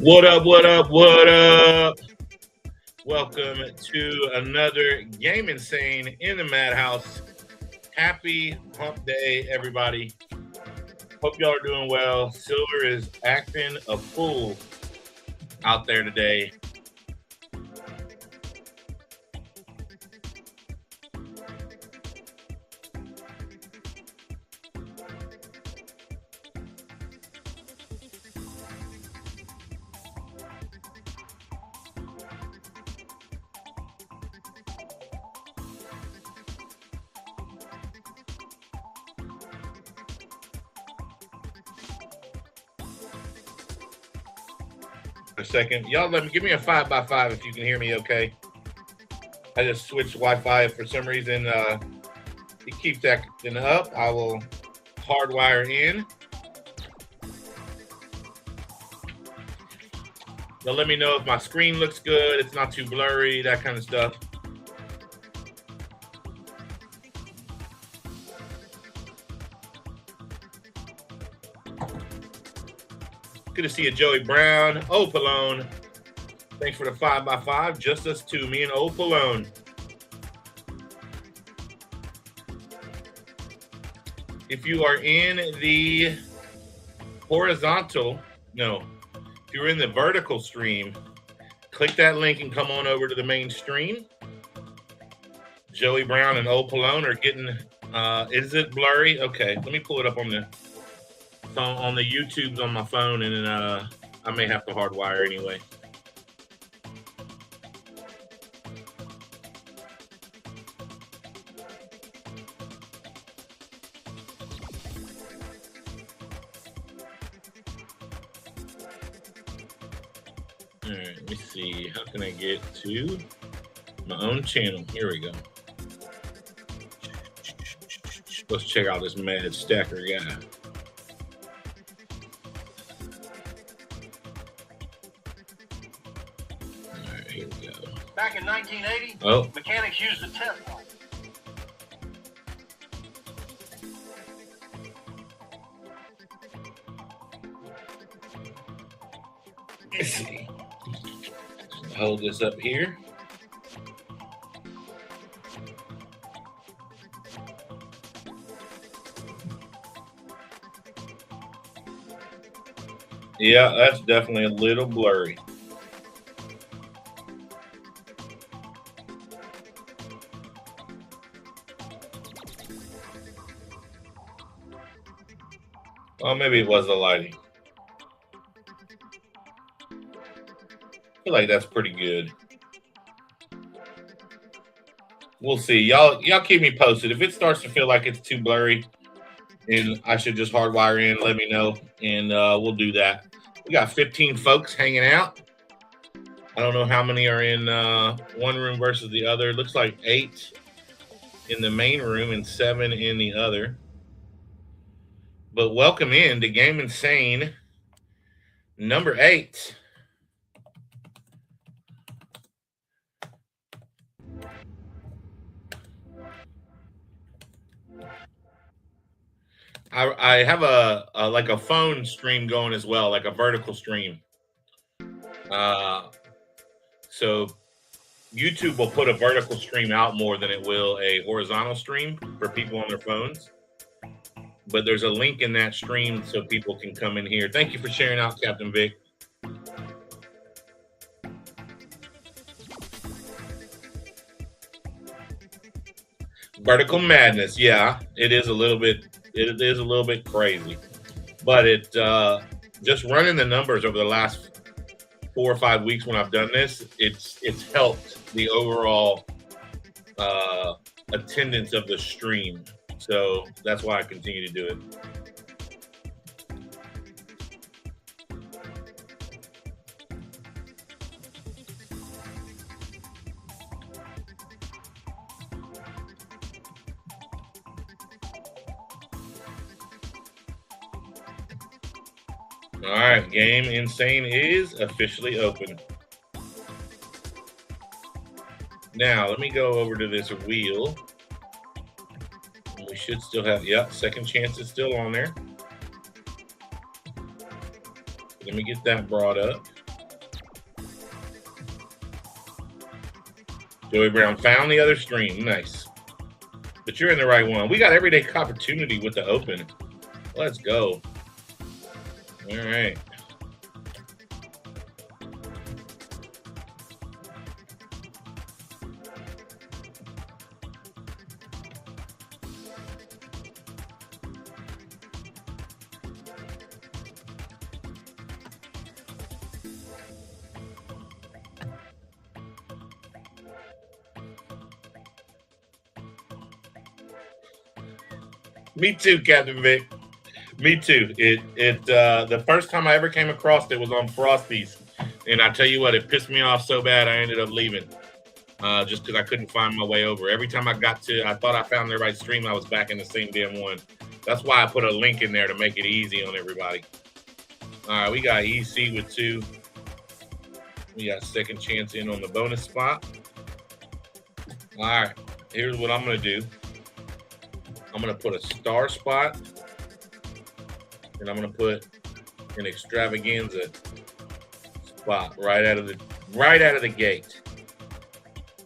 What up, what up, what up? Welcome to another Game Insane in the Madhouse. Happy hump day, everybody. Hope y'all are doing well. Silver is acting a fool out there today. A second. Y'all give me a 5x5 if you can hear me okay. I just switched Wi-Fi for some reason. It keeps acting up. I will hardwire in. Y'all let me know if my screen looks good, it's not too blurry, that kind of stuff. Good to see you, Joey Brown. Opalone. Thanks for the 5x5. Just us two, me and Opalone. If you are in the horizontal, no, if you're in the vertical stream, click that link and come on over to the main stream. Joey Brown and Opalone are getting, is it blurry? Okay, let me pull it up on the phone, on the YouTube's on my phone, and then I may have to hardwire anyway. All right, let me see. How can I get to my own channel? Here we go. Let's check out this mad stacker guy. All right, here we go. Back in 1980, mechanics used a test light. Let's see. Hold this up here. Yeah, that's definitely a little blurry. Well, maybe it was the lighting. I feel like that's pretty good. We'll see. Y'all keep me posted. If it starts to feel like it's too blurry and I should just hardwire in, let me know, and we'll do that. We got 15 folks hanging out. I don't know how many are in one room versus the other. Looks like 8 in the main room and 7 in the other. But welcome in to Game Insane number 8. I have a like a phone stream going as well, like a vertical stream. So YouTube will put a vertical stream out more than it will a horizontal stream for people on their phones. But there's a link in that stream so people can come in here. Thank you for sharing out, Captain Vic. Vertical madness, yeah, it is a little bit. It is a little bit crazy, but it just running the numbers over the last 4 or 5 weeks when I've done this, it's helped the overall attendance of the stream. So that's why I continue to do it. All right, Game Insane is officially open. Now, let me go over to this wheel. We should still have, second chance is still on there. Let me get that brought up. Joey Brown found the other stream. Nice. But you're in the right one. We got everyday opportunity with the open. Let's go. All right. Me too, Captain Vic. Me too. The first time I ever came across it was on Frosty's, and I tell you what, it pissed me off so bad I ended up leaving, just because I couldn't find my way over. Every time I thought I found the right stream, I was back in the same damn one. That's why I put a link in there to make it easy on everybody. All right, we got EC with 2. We got second chance in on the bonus spot. All right, here's what I'm gonna do. I'm gonna put a star spot, and I'm gonna put an extravaganza spot right out of the gate.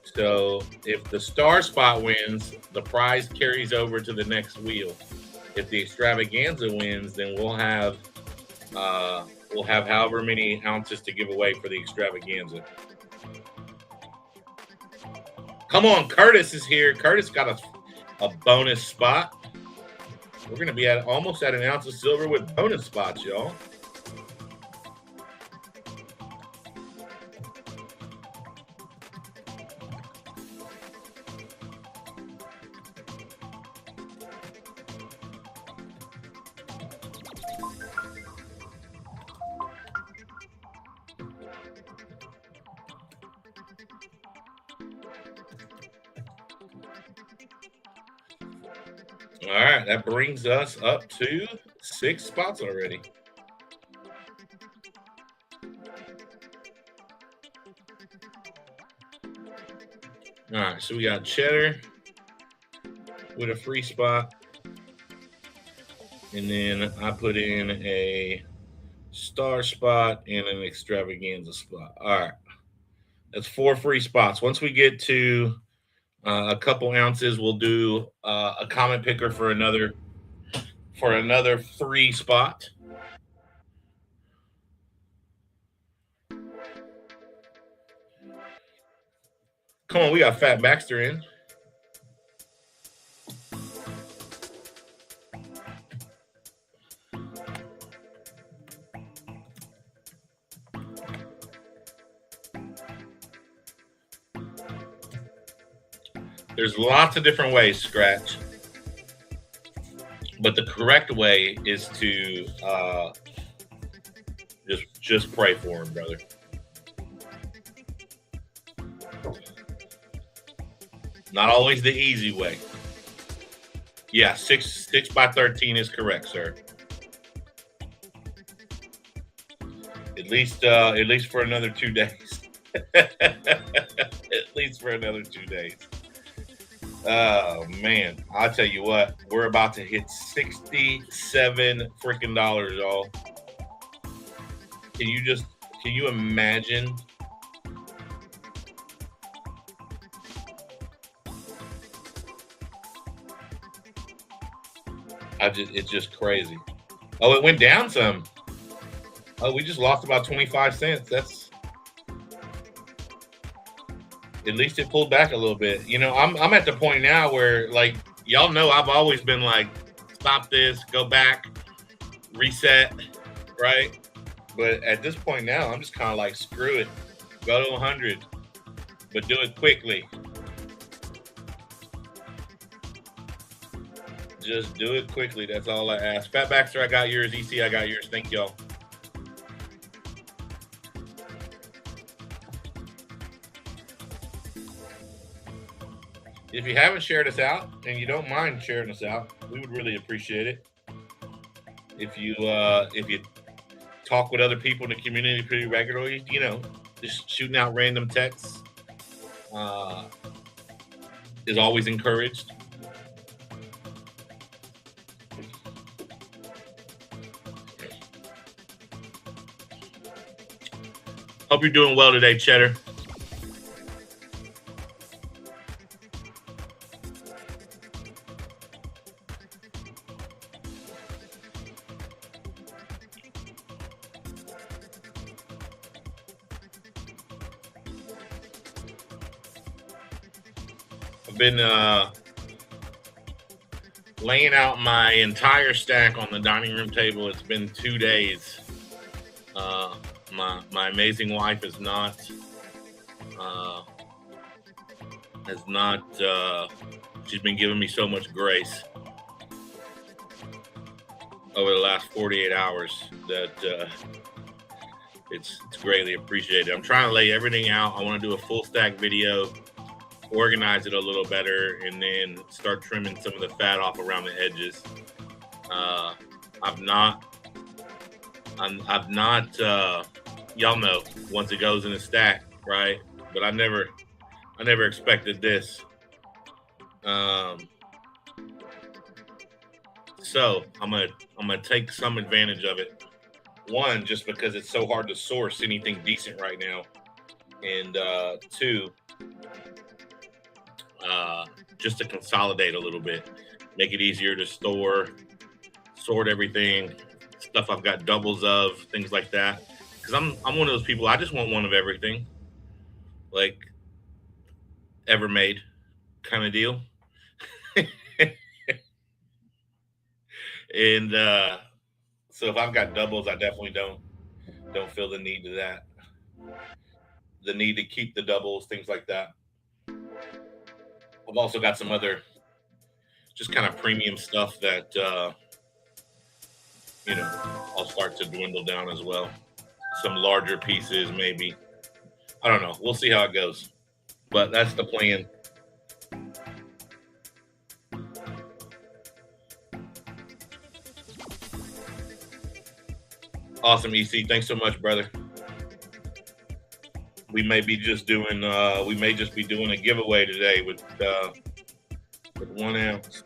So if the star spot wins, the prize carries over to the next wheel. If the extravaganza wins, then we'll have however many ounces to give away for the extravaganza. Come on, Curtis is here. Curtis got a bonus spot. We're going to be almost at an ounce of silver with bonus spots, y'all. All right, that brings us up to 6 spots already. All right, so we got cheddar with a free spot. And then I put in a star spot and an extravaganza spot. All right, that's 4 free spots. Once we get to a couple ounces, we'll do a comment picker for another free spot. Come on, we got Fat Baxter in. There's lots of different ways, Scratch. But the correct way is to just pray for him, brother. Not always the easy way. Yeah, 6 by 13 is correct, sir. At least for another 2 days. At least for another 2 days. Oh man, I'll tell you what, we're about to hit $67 freaking dollars, y'all. Can you imagine? It's just crazy. Oh, it went down some. Oh, we just lost about 25 cents. That's, at least it pulled back a little bit. You know, I'm at the point now where, like, y'all know I've always been like, stop this, go back, reset, right? But at this point now, I'm just kind of like, screw it, go to 100, but do it quickly. Just do it quickly. That's all I ask. Fat Baxter, I got yours. EC, I got yours. Thank y'all. If you haven't shared us out and you don't mind sharing us out, we would really appreciate it. If you talk with other people in the community pretty regularly, you know, just shooting out random texts is always encouraged. Hope you're doing well today, Cheddar. been laying out my entire stack on the dining room table. It's been 2 days. My amazing wife has not she's been giving me so much grace over the last 48 hours that it's greatly appreciated. I'm trying to lay everything out. I want to do a full stack video, organize it a little better, and then start trimming some of the fat off around the edges. I've not y'all know once it goes in a stack, right? But I never expected this. So I'm gonna take some advantage of it. One, just because it's so hard to source anything decent right now, and two, just to consolidate a little bit, make it easier to store, sort everything, stuff I've got doubles of, things like that. Because I'm one of those people, I just want one of everything, like ever made kind of deal. And so if I've got doubles, I definitely don't feel the need to that. The need to keep the doubles, things like that. I've also got some other just kind of premium stuff that I'll start to dwindle down as well. Some larger pieces, maybe. I don't know. We'll see how it goes. But that's the plan. Awesome, EC. Thanks so much, brother. We may be just doing a giveaway today with 1 ounce.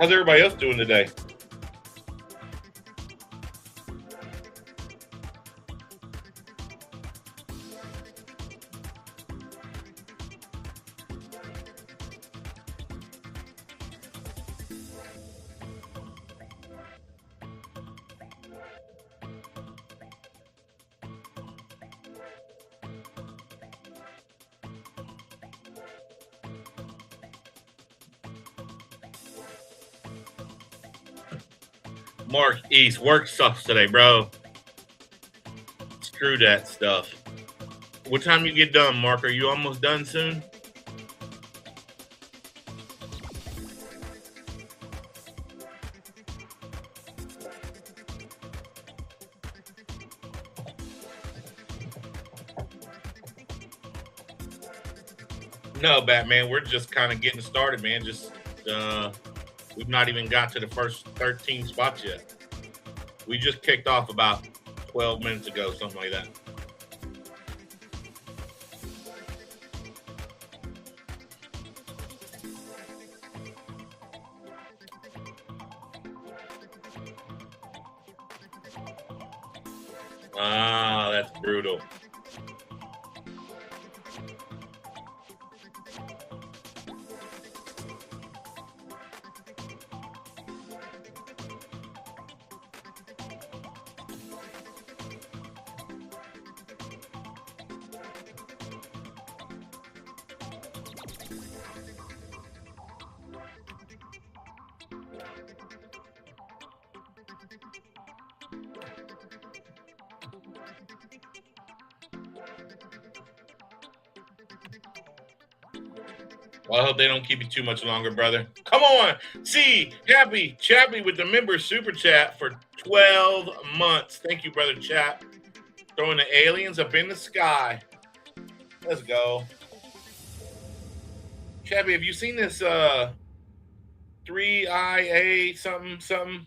How's everybody else doing today? Mark East, work sucks today, bro. Screw that stuff. What time you get done, Mark? Are you almost done soon? No, Batman, we're just kind of getting started, man. Just we've not even got to the first 13 spots yet. We just kicked off about 12 minutes ago, something like that. Ah, that's brutal. Well, I hope they don't keep you too much longer, brother. Come on. See, Happy Chappy with the member super chat for 12 months. Thank you, brother Chap. Throwing the aliens up in the sky. Let's go. Chappy, have you seen this 3IA something?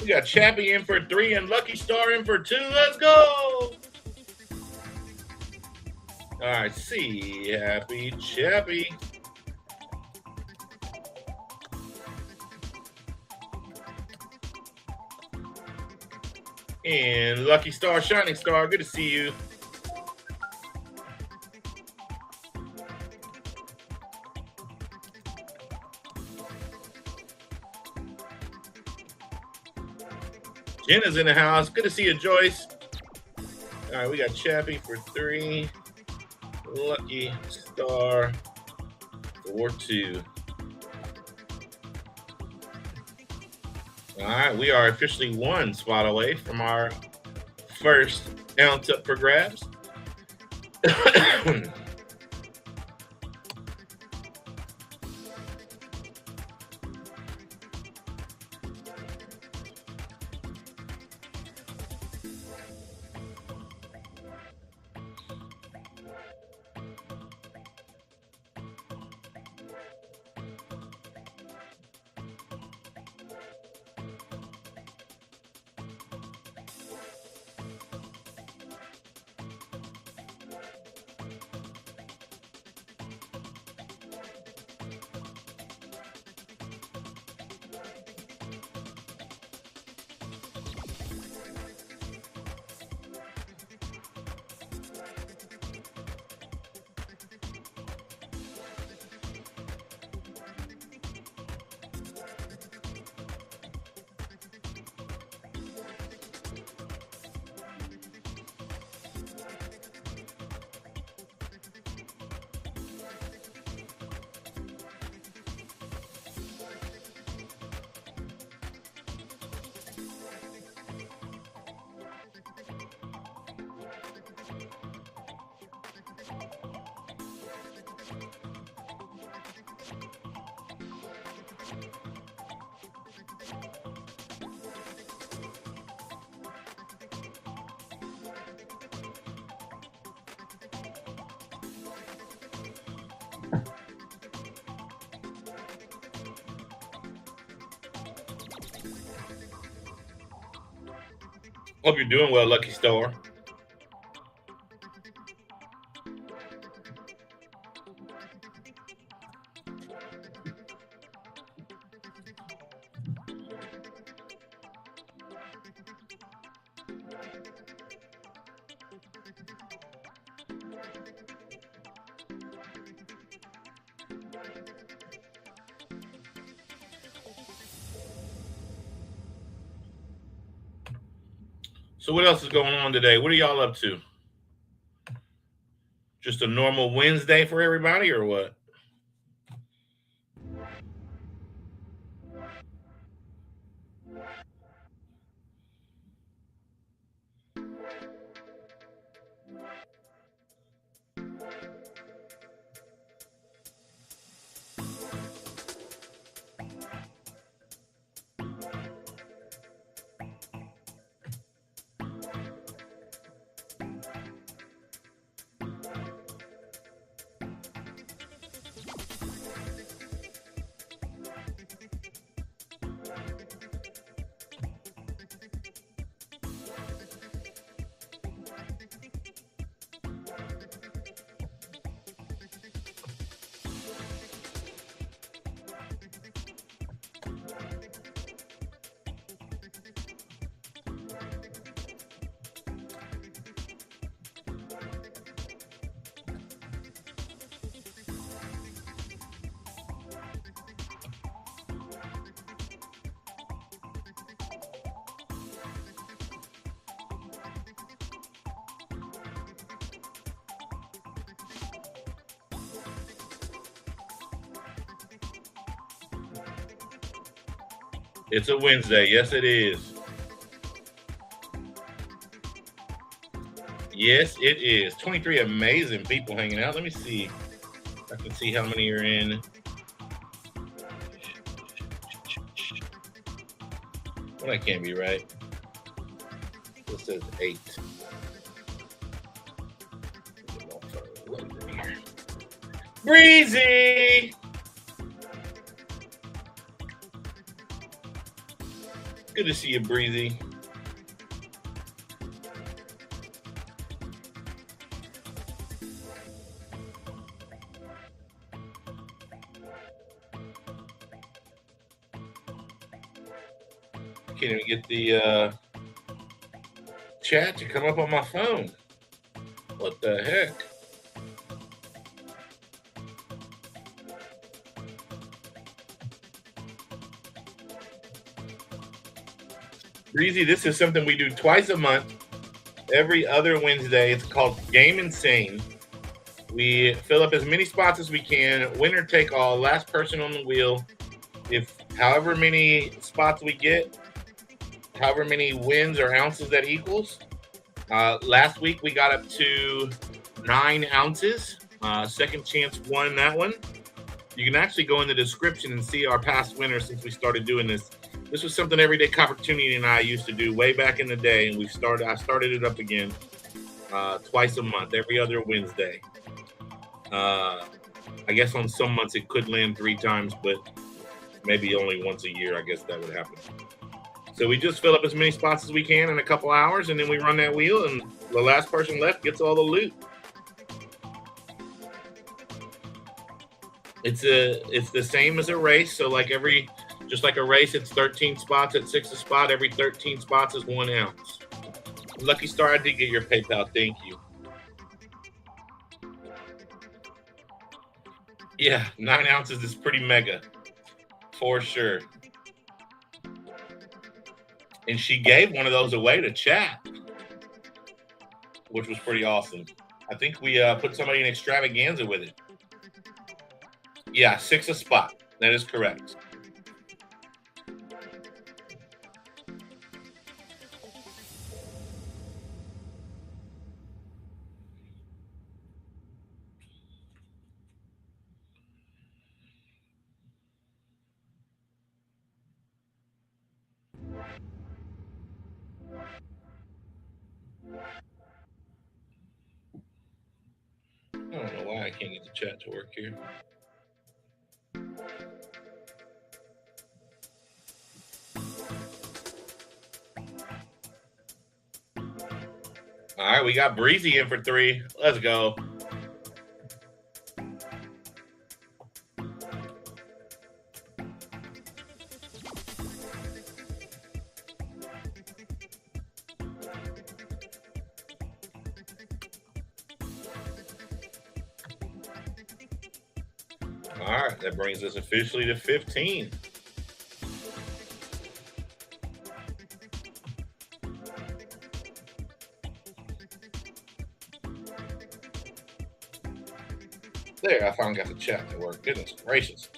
We got Chappy in for 3 and Lucky Star in for 2. Let's go. All right, see Happy Chappy. And Lucky Star, Shining Star, good to see you. Jenna's in the house. Good to see you, Joyce. All right, we got Chappy for 3. Lucky Star for 2. All right, we are officially 1 spot away from our first ounce up for grabs. Hope you're doing well, Lucky Star. So what else is going on today? What are y'all up to? Just a normal Wednesday for everybody or what? It's a Wednesday. Yes, it is. Yes, it is. 23 amazing people hanging out. Let me see. I can see how many are in. Well, that can't be right. This says 8. Breezy! Good to see you, Breezy. Can't even get the chat to come up on my phone. What the heck? Breezy, this is something we do twice a month, every other Wednesday. It's called Game Insane. We fill up as many spots as we can, winner take all, last person on the wheel. If however many spots we get, however many wins or ounces that equals. Last week we got up to 9 ounces. Second Chance won that one. You can actually go in the description and see our past winners since we started doing this. This was something Everyday Opportunity and I used to do way back in the day, and I started it up again twice a month, every other Wednesday. I guess on some months it could land 3 times, but maybe only once a year. I guess that would happen. So we just fill up as many spots as we can in a couple hours, and then we run that wheel, and the last person left gets all the loot. It's the same as a race. So just like a race, it's 13 spots at 6 a spot. Every 13 spots is 1 ounce. Lucky Star, I did get your PayPal. Thank you. Yeah, 9 ounces is pretty mega, for sure. And she gave one of those away to chat, which was pretty awesome. I think we put somebody in extravaganza with it. Yeah, 6 a spot. That is correct. I don't know why I can't get the chat to work here. All right, we got Breezy in for 3. Let's go. All right, that brings us officially to 15. There, I finally got the chat to work. Goodness gracious.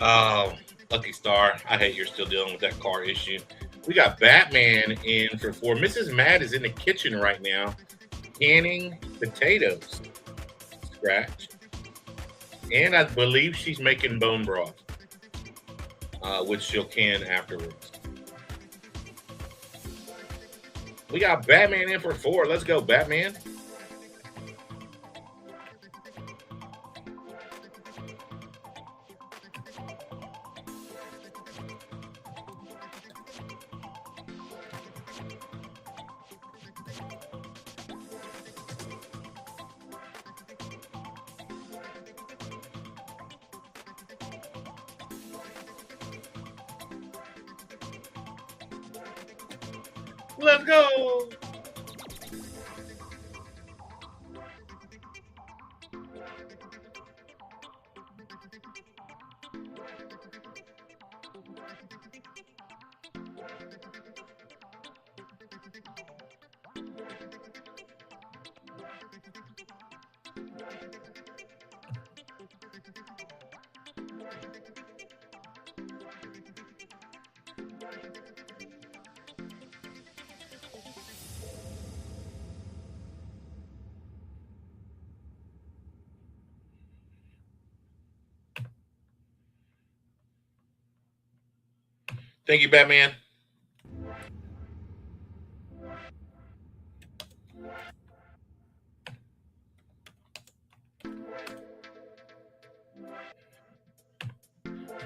Oh, lucky star. I hate you're still dealing with that car issue. We got Batman in for 4. Mrs. Mad is in the kitchen right now, canning potatoes. Scratch. And I believe she's making bone broth, which she'll can afterwards. We got Batman in for 4. Let's go, Batman. Let's go. Thank you, Batman.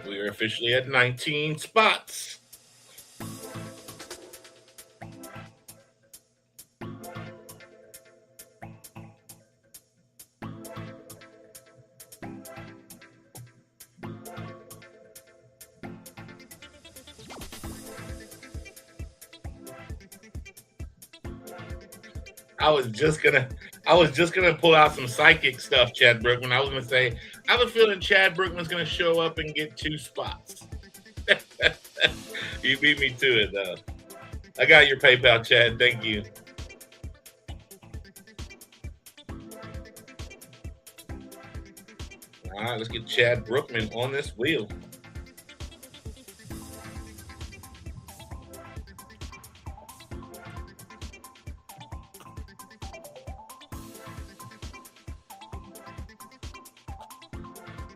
We are officially at 19 spots. I was just gonna pull out some psychic stuff, Chad Brookman. I was gonna say, I have a feeling Chad Brookman's gonna show up and get 2 spots. You beat me to it, though. I got your PayPal, Chad. Thank you. All right, let's get Chad Brookman on this wheel.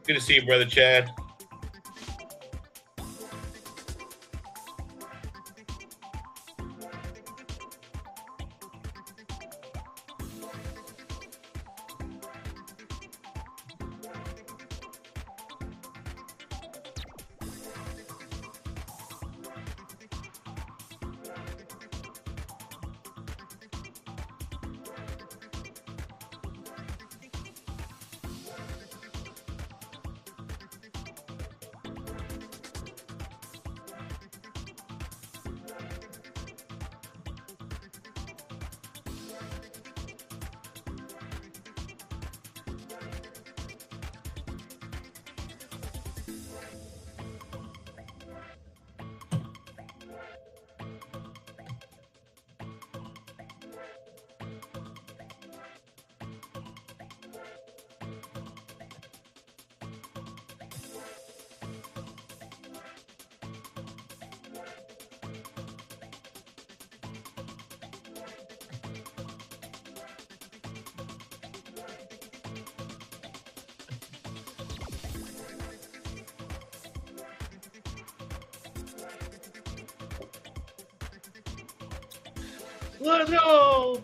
Good to see you, brother Chad. Let's go.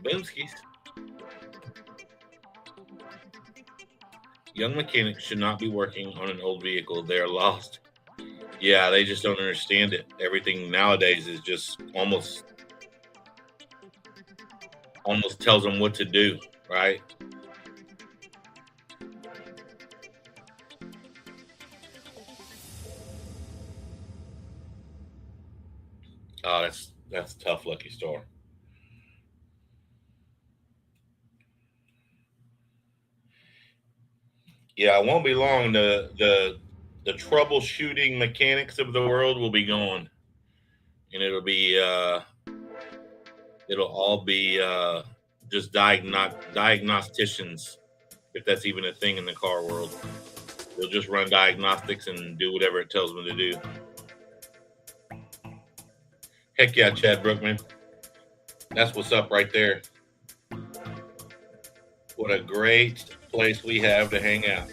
Boomskis. Young mechanics should not be working on an old vehicle. They are lost. Yeah, they just don't understand it. Everything nowadays is just almost tells them what to do, right? Oh, that's tough, Lucky Star. Yeah, it won't be long. The troubleshooting mechanics of the world will be gone, and it'll all be just diagnosticians, if that's even a thing in the car world. They'll just run diagnostics and do whatever it tells them to do. Heck yeah, Chad Brookman. That's what's up right there. What a great place we have to hang out.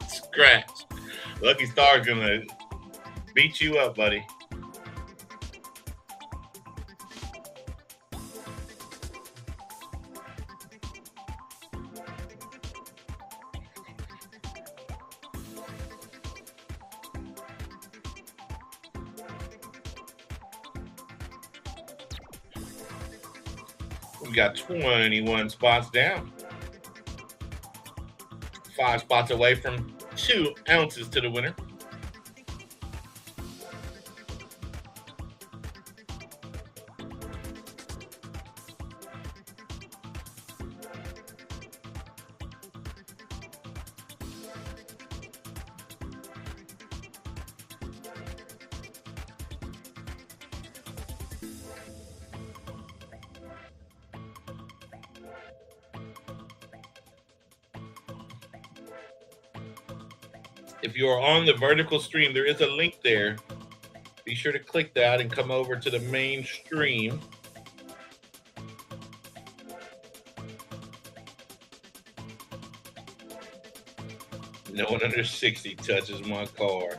Scratch. Lucky Star's gonna beat you up, buddy. We got 21 spots down. 5 spots away from 2 ounces to the winner. If you are on the vertical stream, there is a link there. Be sure to click that and come over to the main stream. No one under 60 touches my car.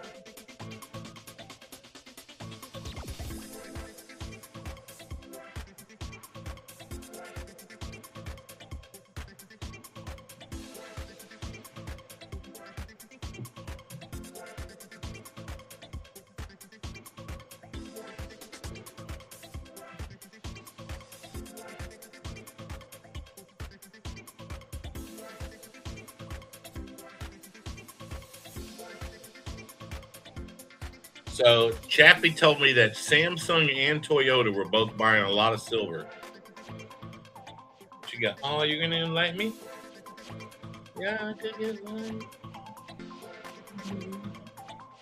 So Chappie told me that Samsung and Toyota were both buying a lot of silver. She got, oh, you're gonna invite me? Yeah, I could get one.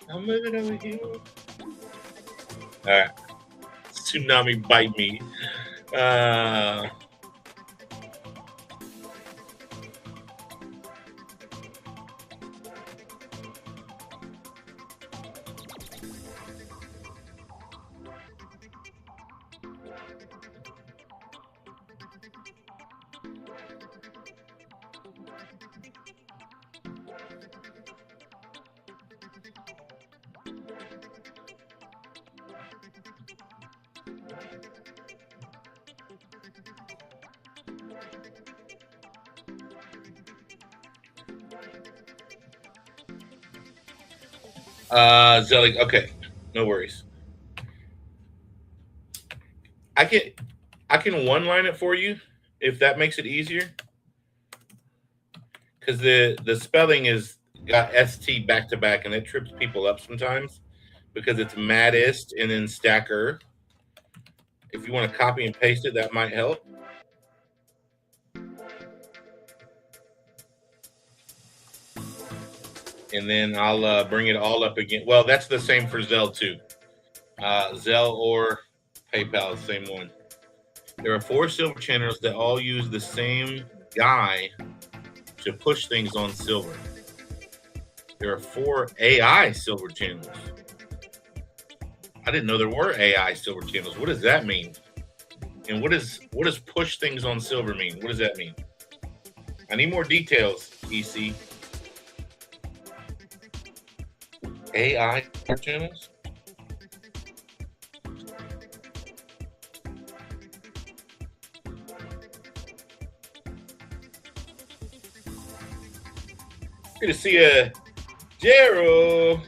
I'll move it over here. All right. Tsunami bite me. Zelig, okay, no worries. I can one line it for you if that makes it easier, because the spelling is got st back to back and it trips people up sometimes because it's maddest and then stacker. If you want to copy and paste it, that might help. And then I'll bring it all up again. Well, that's the same for Zell too. Zell or PayPal, the same one. There are 4 silver channels that all use the same guy to push things on silver. There are 4 AI silver channels. I didn't know there were AI silver channels. What does that mean? And what does push things on silver mean? What does that mean? I need more details, EC. AI silver channels? Good to see you, Gerald.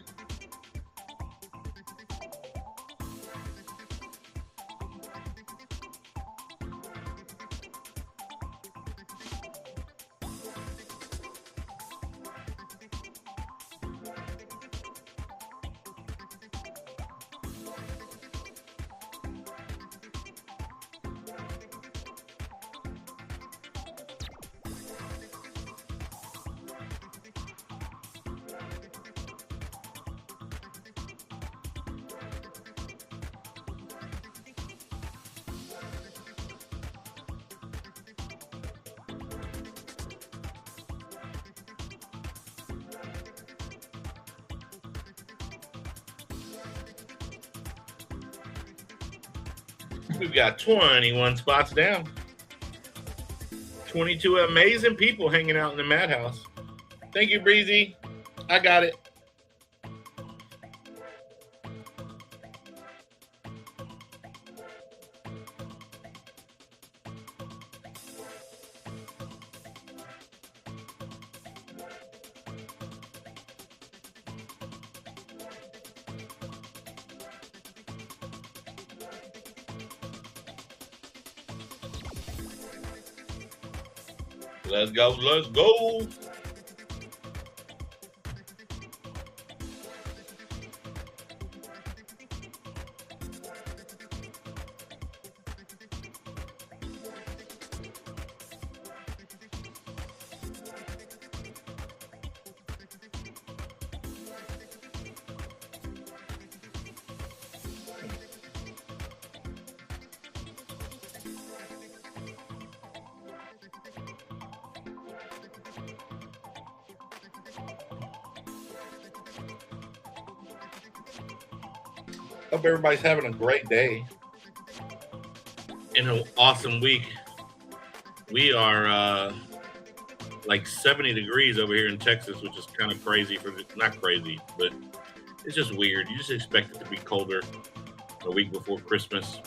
We've got 21 spots down. 22 amazing people hanging out in the madhouse. Thank you, Breezy. I got it. Let's go. Let's go. Hope everybody's having a great day and an awesome week. We are like 70 degrees over here in Texas, which is kind of crazy not crazy, but it's just weird. You just expect it to be colder a week before Christmas.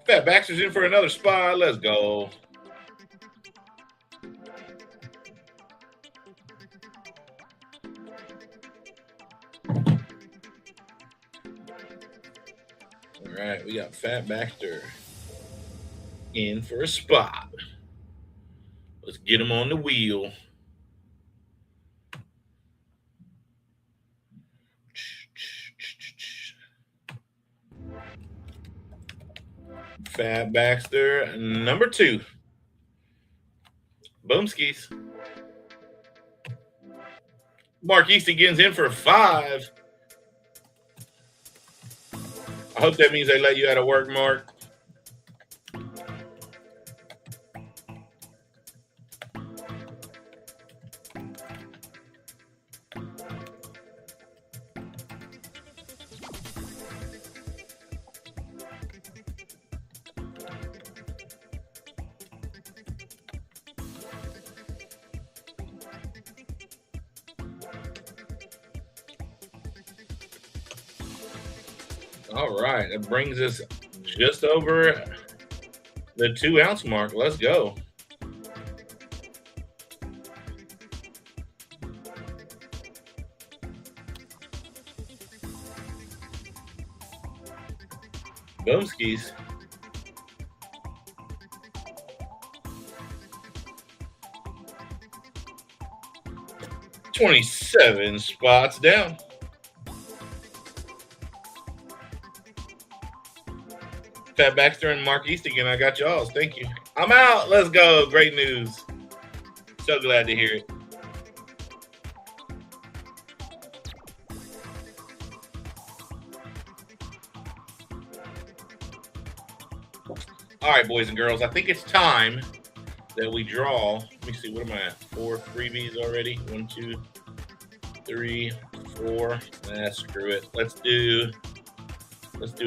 Fat Baxter's in for another spot. Let's go. All right, we got Fat Baxter in for a spot. Let's get him on the wheel. Fat Baxter, number 2. Boomskis. Mark Eastigans in for 5. I hope that means they let you out of work, Mark. All right, that brings us just over the 2 ounce mark. Let's go. Boomskis. $27 spots down. Pat Baxter and Mark East again. I got y'all's. Thank you. I'm out. Let's go. Great news. So glad to hear it. All right, boys and girls. I think it's time that we draw. Let me see. What am I at? 4 freebies already. 1, 2, 3, 4. Screw it. Let's do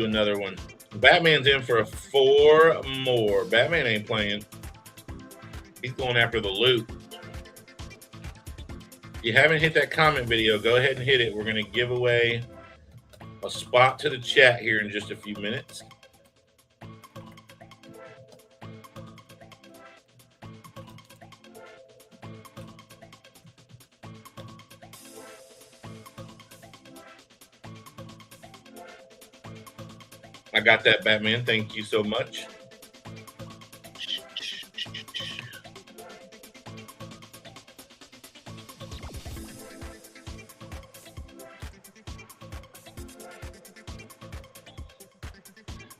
another one. Batman's in for 4 more. Batman ain't playing. He's going after the loot. If you haven't hit that comment video, go ahead and hit it. We're going to give away a spot to the chat here in just a few minutes. I got that, Batman. Thank you so much.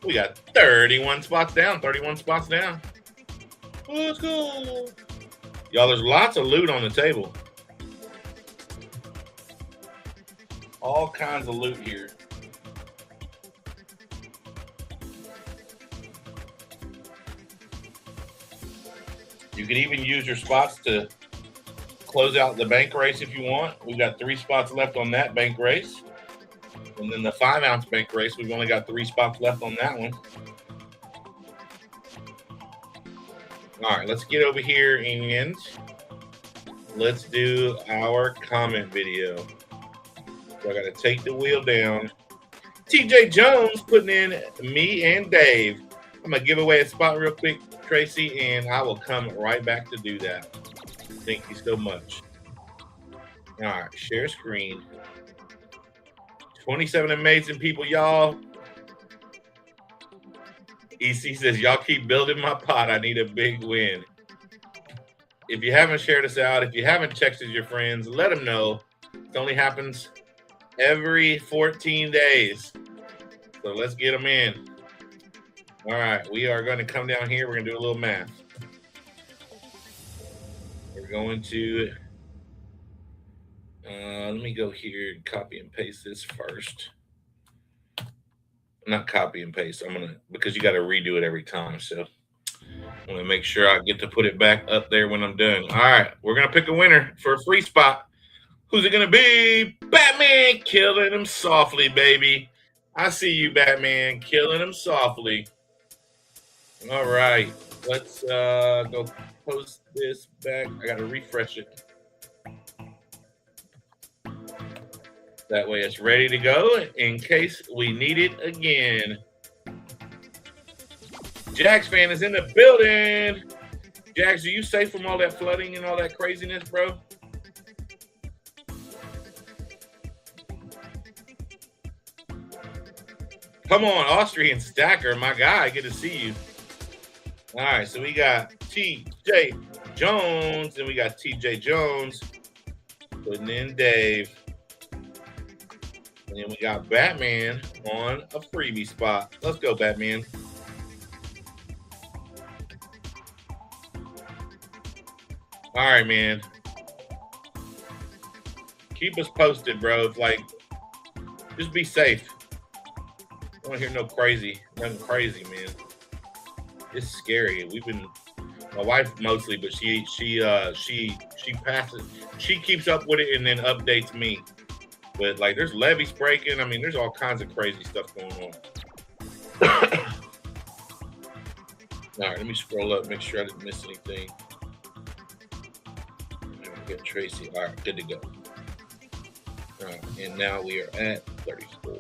We got 31 spots down. 31 spots down. Let's go. Y'all, there's lots of loot on the table. All kinds of loot here. You can even use your spots to close out the bank race if you want. We've got 3 spots left on that bank race. And then the 5-ounce bank race, we've only got 3 spots left on that one. All right, let's get over here and let's do our comment video. So I got to take the wheel down. TJ Jones putting in me and Dave. I'm going to give away a spot real quick, Tracy, and I will come right back to do that. Thank you so much. All right, share screen. 27 amazing people, y'all. EC says, y'all keep building my pot. I need a big win. If you haven't shared us out, if you haven't texted your friends, let them know. It only happens every 14 days. So let's get them in. All right, we are going to come down here. We're going to do a little math. We're going to, let me go here and copy and paste this first. Not copy and paste. I'm going to, because you got to redo it every time. So I want to make sure I get to put it back up there when I'm done. All right, we're going to pick a winner for a free spot. Who's it going to be? Batman, killing him softly, baby. I see you, Batman, killing him softly. All right, let's go post this back. I got to refresh it. That way it's ready to go in case we need it again. Jax fan is in the building. Jax, are you safe from all that flooding and all that craziness, bro? Come on, Austrian Stacker, my guy. Good to see you. All right, so we got TJ Jones, and we got TJ Jones putting in Dave. And then we got Batman on a freebie spot. Let's go, Batman. All right, man. Keep us posted, bro. It's like, just be safe. I don't want to hear no crazy, nothing crazy, man. It's scary. We've been, my wife mostly, but she passes, she keeps up with it and then updates me. But like, there's levees breaking. I mean, there's all kinds of crazy stuff going on. All right, let me scroll up, make sure I didn't miss anything. Get Tracy. All right, good to go. All right, and now we are at 34.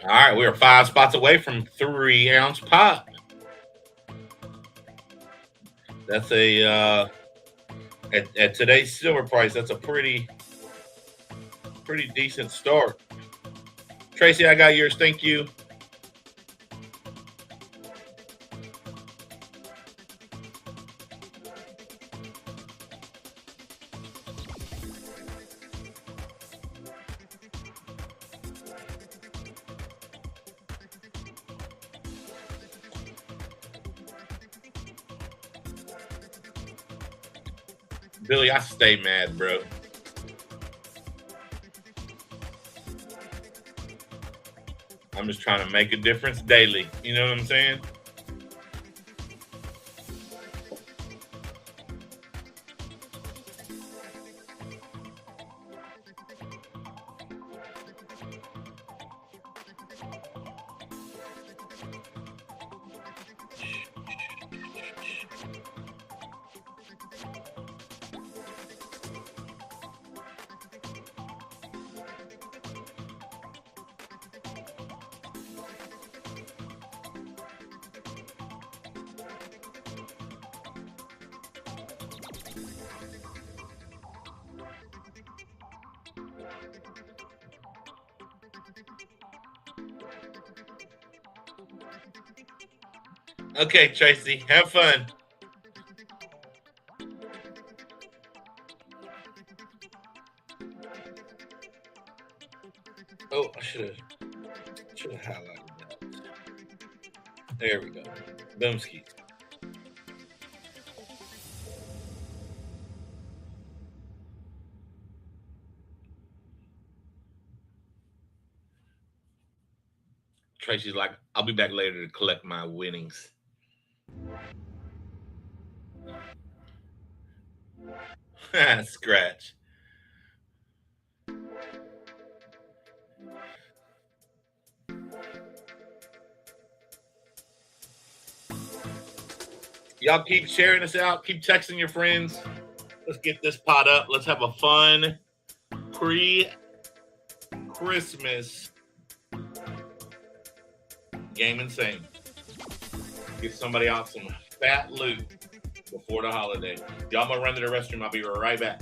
All right, we are 5 spots away from 3-ounce pop. That's a at today's silver price. That's a pretty decent start. Tracy, I got yours. Thank you. Billy, I stay mad, bro. I'm just trying to make a difference daily. You know what I'm saying? Okay, Tracy, have fun. Oh, I should have highlighted that. There we go. Boomski. Tracy's like, I'll be back later to collect my winnings. Scratch. Y'all keep sharing this out. Keep texting your friends. Let's get this pot up. Let's have a fun pre-Christmas game insane. Get somebody out some fat loot before the holiday. Y'all gonna run to the restroom. I'll be right back.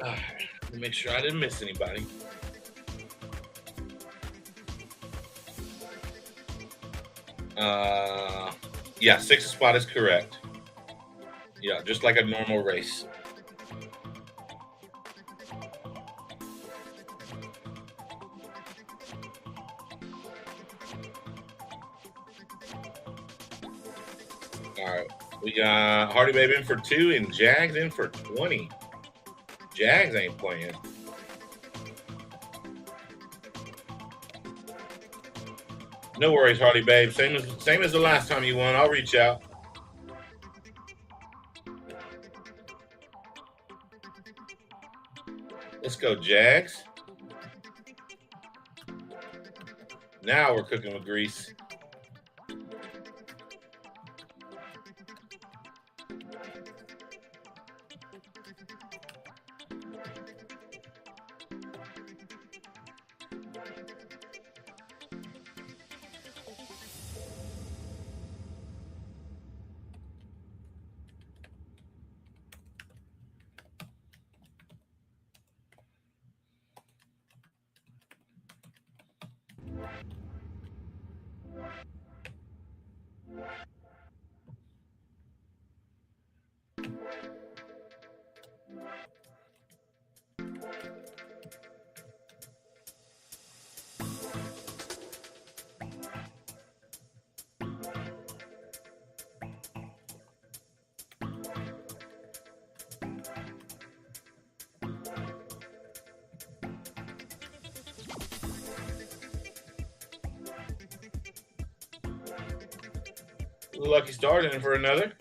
All right, let me make sure I didn't miss anybody. Yeah, 6th spot is correct. Yeah, just like a normal race. All right. We got Hardy Babe in for 2 and Jags in for 20. Jags ain't playing. No worries, Hardy Babe. Same as the last time you won. I'll reach out. Let's go, Jags. Now we're cooking with grease. Lucky Star in for another.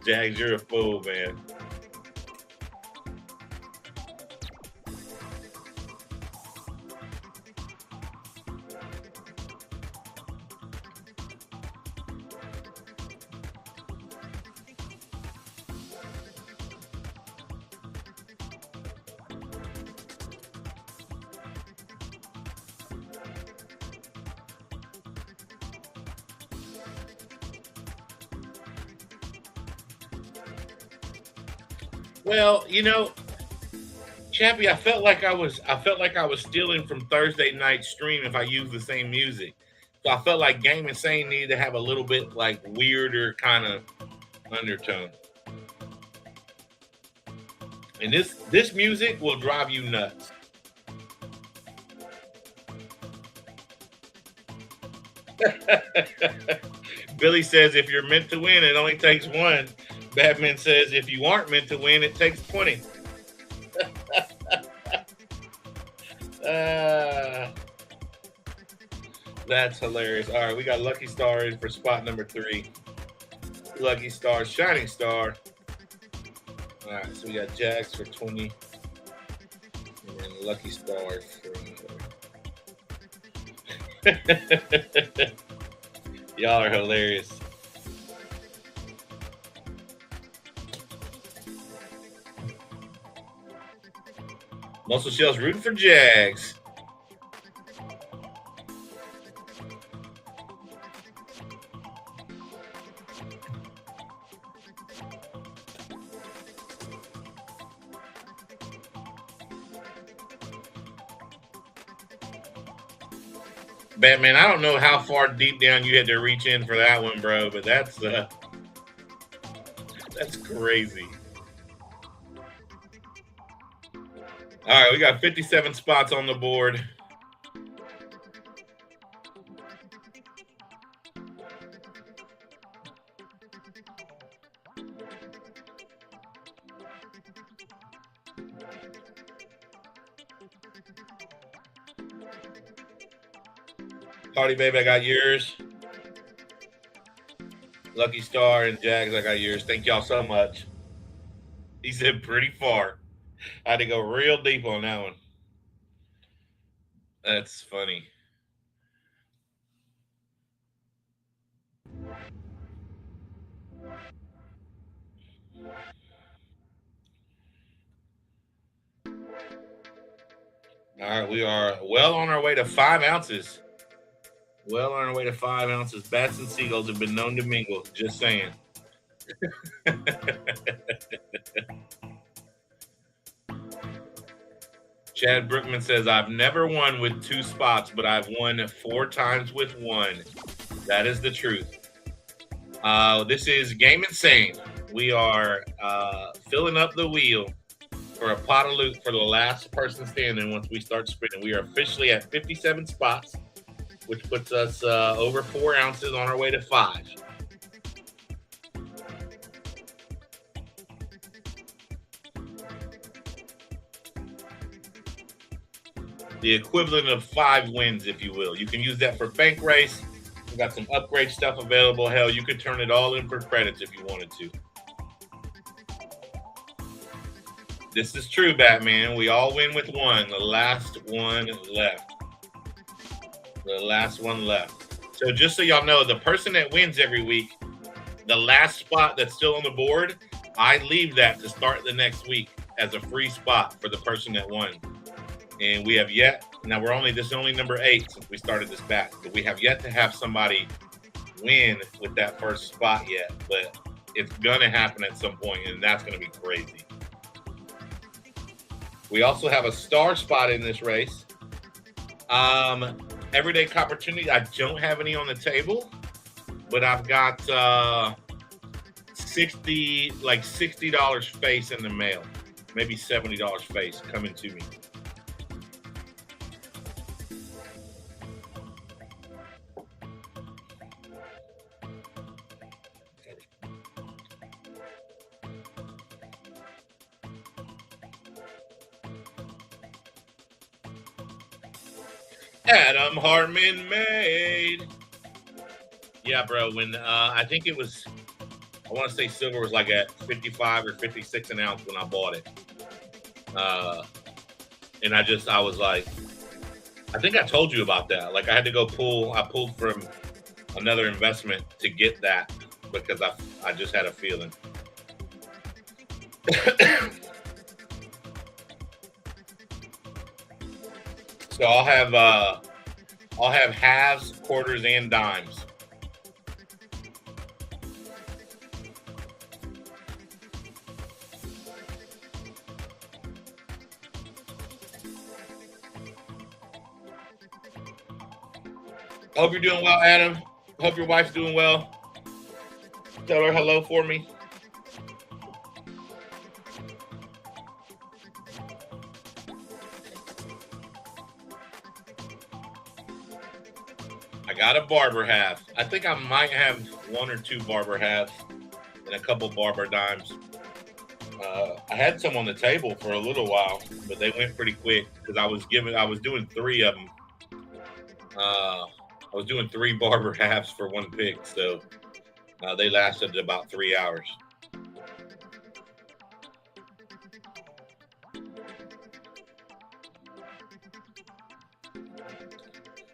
Jags, you're a fool, man. Well, you know, Chappie, I felt like I was stealing from Thursday night stream if I used the same music. So I felt like Game Insane needed to have a little bit like weirder kind of undertone. And this music will drive you nuts. Billy says if you're meant to win, it only takes one. Batman says if you aren't meant to win, it takes 20. That's hilarious. All right, we got Lucky Star in for spot number 3. Lucky Star, Shining Star. All right, so we got Jags for 20. And then Lucky Star for Y'all are hilarious. Muscle Shell's rooting for Jags. Batman, I don't know how far deep down you had to reach in for that one, bro, but that's crazy. All right, we got 57 spots on the board. Hardy Babe, I got yours. Lucky Star and Jags, I got yours. Thank y'all so much. He said pretty far. I had to go real deep on that one. That's funny. right, we are well on our way to 5 ounces. Well on our way to 5 ounces. Bats and seagulls have been known to mingle. Just saying. Chad Brookman says, I've never won with 2 spots, but I've won 4 times with 1. That is the truth. This is Game Insane. We are filling up the wheel for a pot of loot for the last person standing once we start spinning. We are officially at 57 spots, which puts us over 4 ounces on our way to 5. The equivalent of 5 wins, if you will. You can use that for bank race. We've got some upgrade stuff available. Hell, you could turn it all in for credits if you wanted to. This is true, Batman. We all win with 1. The last one left. The last one left. So just so y'all know, the person that wins every week, the last spot that's still on the board, I leave that to start the next week as a free spot for the person that won. And we have yet, now this is only number 8 since we started this back, but we have yet to have somebody win with that first spot yet. But it's gonna happen at some point, and that's gonna be crazy. We also have a star spot in this race. Everyday opportunity. I don't have any on the table, but I've got $60 face in the mail, maybe $70 face coming to me. Adam Hartman made. Yeah, bro. When I think it was, I want to say silver was like at 55 or 56 an ounce when I bought it. And I was like, I think I told you about that. Like I had to go I pulled from another investment to get that because I just had a feeling. So I'll have halves, quarters, and dimes. Hope you're doing well, Adam. Hope your wife's doing well. Tell her hello for me. I got a barber half. I think I might have 1 or 2 barber halves and a couple barber dimes. I had some on the table for a little while, but they went pretty quick because I was doing 3 of them. I was doing 3 barber halves for 1 pick, so they lasted about 3 hours.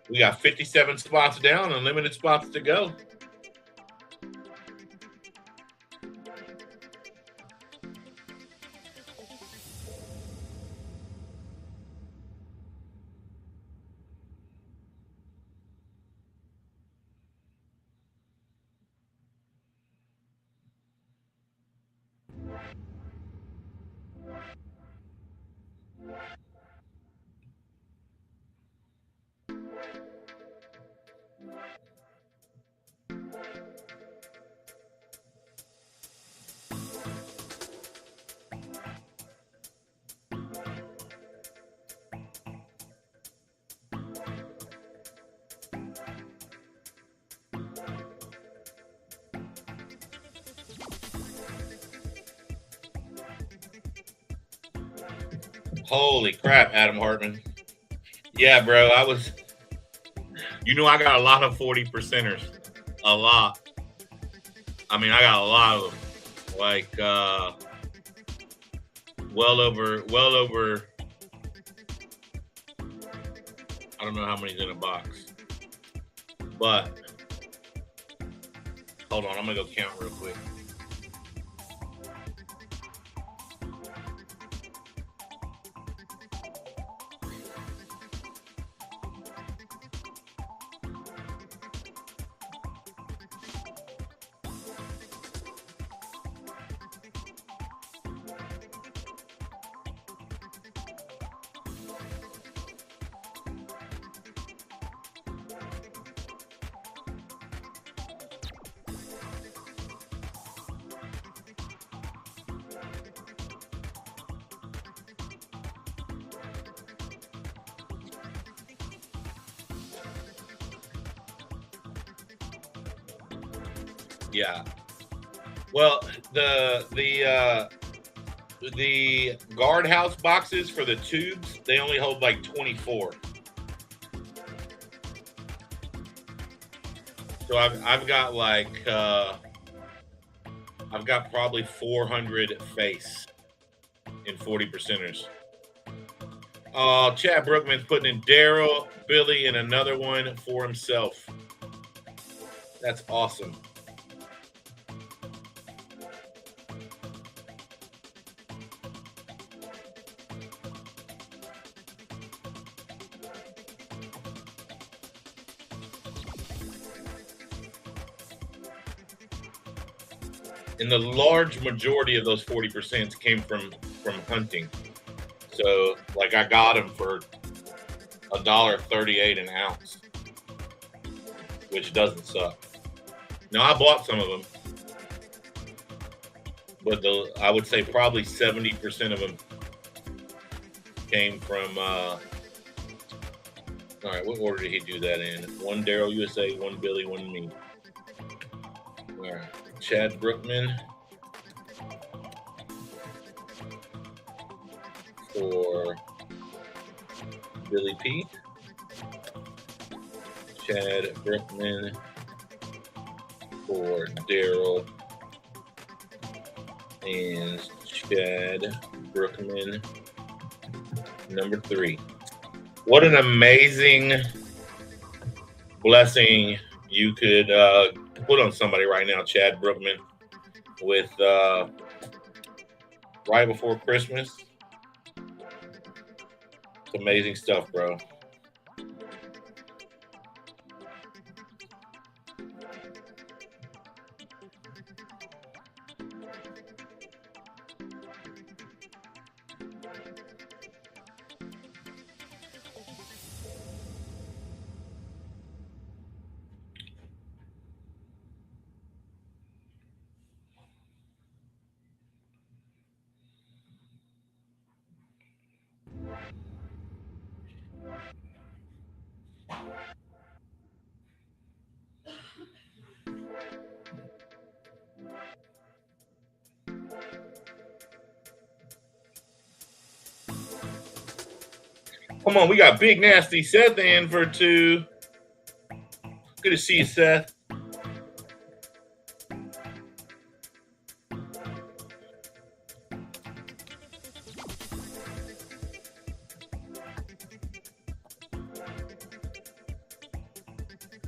We got 57 spots down and limited spots to go. Holy crap, Adam Hartman. Yeah, bro, I got a lot of 40 percenters. A lot. I mean, I got a lot of them. Like, well over, I don't know how many's in a box. But, hold on, I'm going to go count real quick. Yeah. Well, the guardhouse boxes for the tubes, they only hold like 24. So I've got like I've got probably 400 face in 40 percenters. Chad Brookman's putting in Daryl, Billy, and another one for himself. That's awesome. And the large majority of those 40% came from hunting. So like I got them for $1.38 an ounce, which doesn't suck. Now I bought some of them, but I would say probably 70% of them came from. All right, what order did he do that in? One Daryl USA, one Billy, one me. All right, Chad Brookman for Billy P. Chad Brookman for Daryl, and Chad Brookman number 3. What an amazing blessing you could put on somebody right now, Chad Brookman, with right before Christmas. It's amazing stuff, bro. Come on, we got Big Nasty Seth in for 2. Good to see you, Seth.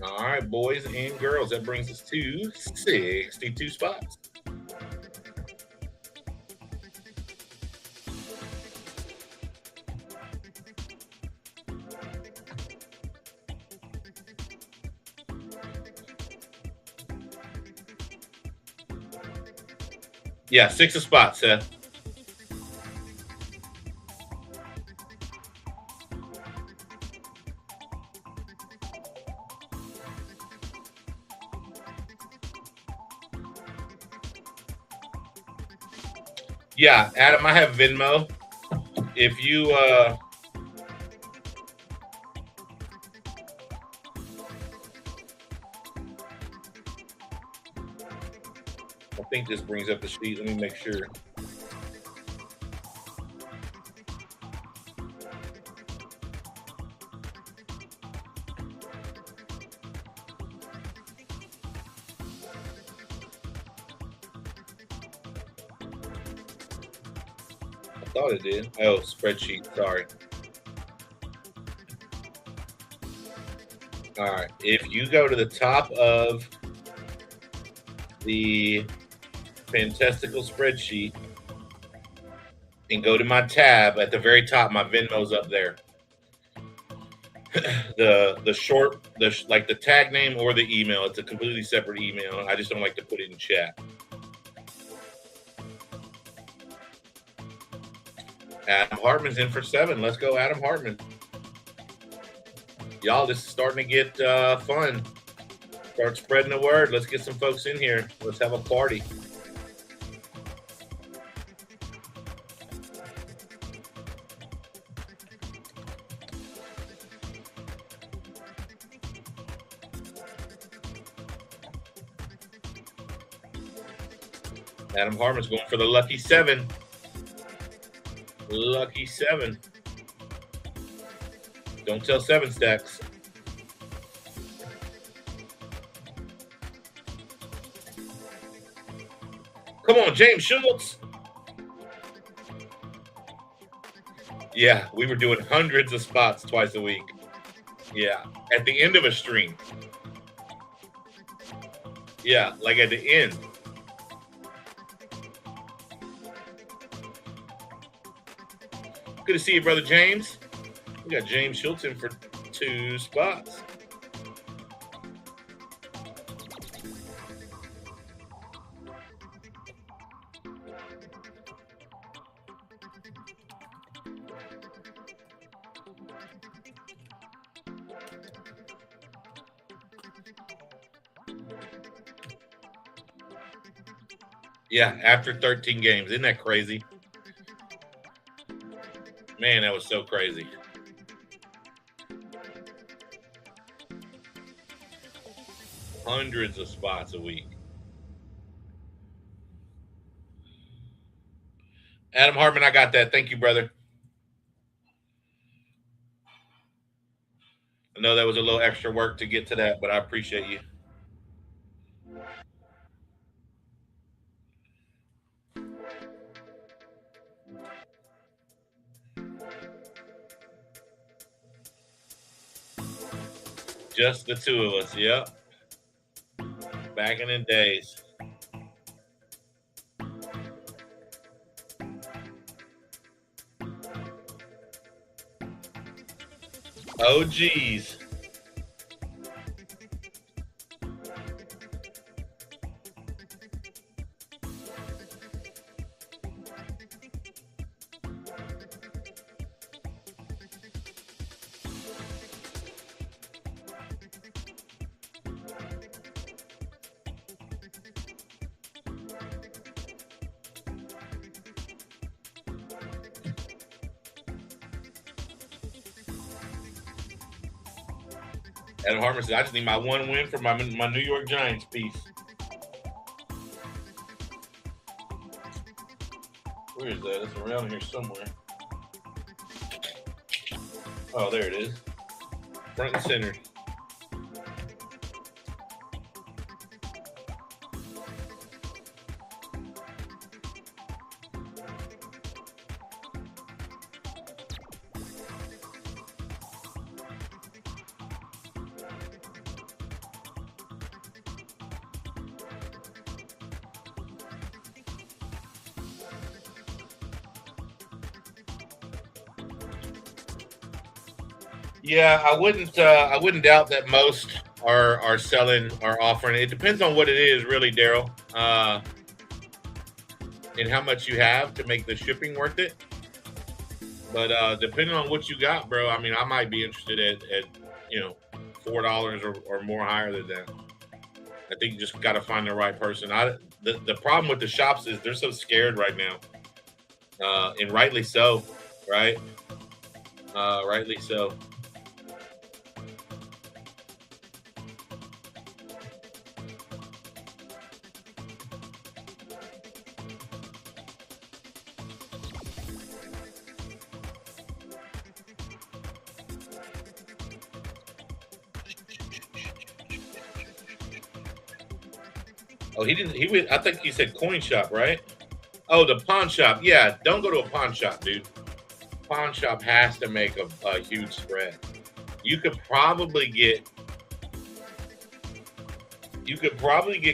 All right, boys and girls, that brings us to 62 spots. Yeah, 6 a spot, Seth. Yeah, Adam, I have Venmo. If you I think this brings up the sheet. Let me make sure. I thought it did. Oh, spreadsheet. Sorry. All right. If you go to the top of the Fantastical spreadsheet and go to my tab at the very top, my Venmo's up there. the short, like the tag name or the email, it's a completely separate email. I just don't like to put it in chat. Adam Hartman's in for 7. Let's go, Adam Hartman. Y'all, this is starting to get fun. Start spreading the word. Let's get some folks in here. Let's have a party. Adam Harmon's going for the lucky 7. Lucky 7. Don't tell 7 stacks. Come on, James Schultz. Yeah, we were doing hundreds of spots twice a week. Yeah, at the end of a stream. Yeah, like at the end. Good to see you, brother James. We got James Schultz in for 2 spots. Yeah, after 13 games. Isn't that crazy? Man, that was so crazy. Hundreds of spots a week. Adam Hartman, I got that. Thank you, brother. I know that was a little extra work to get to that, but I appreciate you. Just the 2 of us, yep. Back in the days. Oh, geez. Adam Hartman said, I just need my 1 win for my New York Giants piece. Where is that? It's around here somewhere. Oh, there it is. Front and center. Yeah, I wouldn't doubt that most are offering. It depends on what it is, really, Daryl, and how much you have to make the shipping worth it. But depending on what you got, bro, I mean, I might be interested at $4 or more higher than that. I think you just got to find the right person. The problem with the shops is they're so scared right now, and rightly so, right? Rightly so. Oh, he didn't. I think he said coin shop, right? Oh, the pawn shop. Yeah, don't go to a pawn shop, dude. Pawn shop has to make a huge spread. You could probably get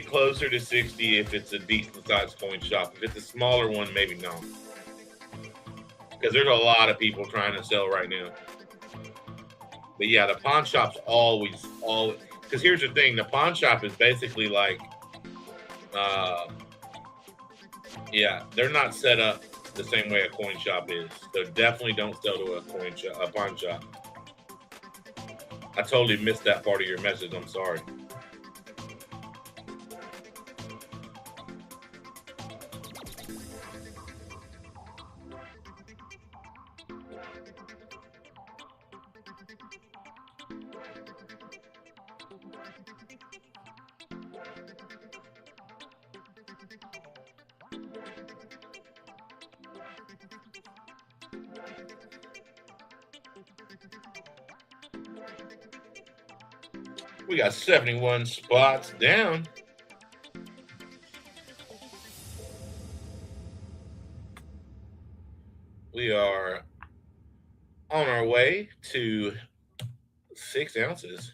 closer to 60 if it's a decent sized coin shop. If it's a smaller one, maybe not. Because there's a lot of people trying to sell right now. But yeah, the pawn shop's always. Because here's the thing: the pawn shop is basically like. Yeah, they're not set up the same way a coin shop is. So definitely don't sell to a pawn shop. I totally missed that part of your message. I'm sorry. We got 71 spots down. We are on our way to 6 ounces.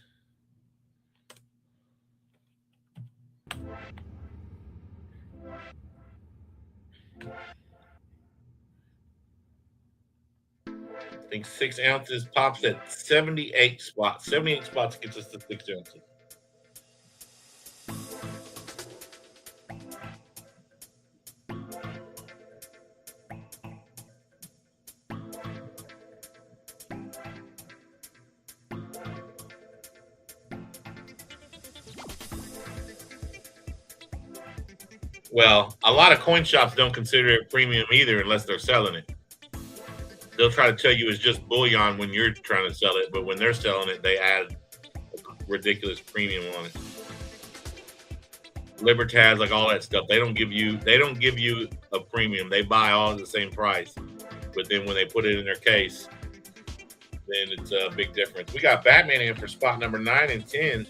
I think 6 ounces pops at 78 spots. 78 spots gets us to 6 ounces. Well, a lot of coin shops don't consider it premium either unless they're selling it. They'll try to tell you it's just bullion when you're trying to sell it, but when they're selling it, they add a ridiculous premium on it. Libertad, like all that stuff, they don't give you a premium. They buy all at the same price, but then when they put it in their case, then it's a big difference. We got Batman in for spot number 9 and 10.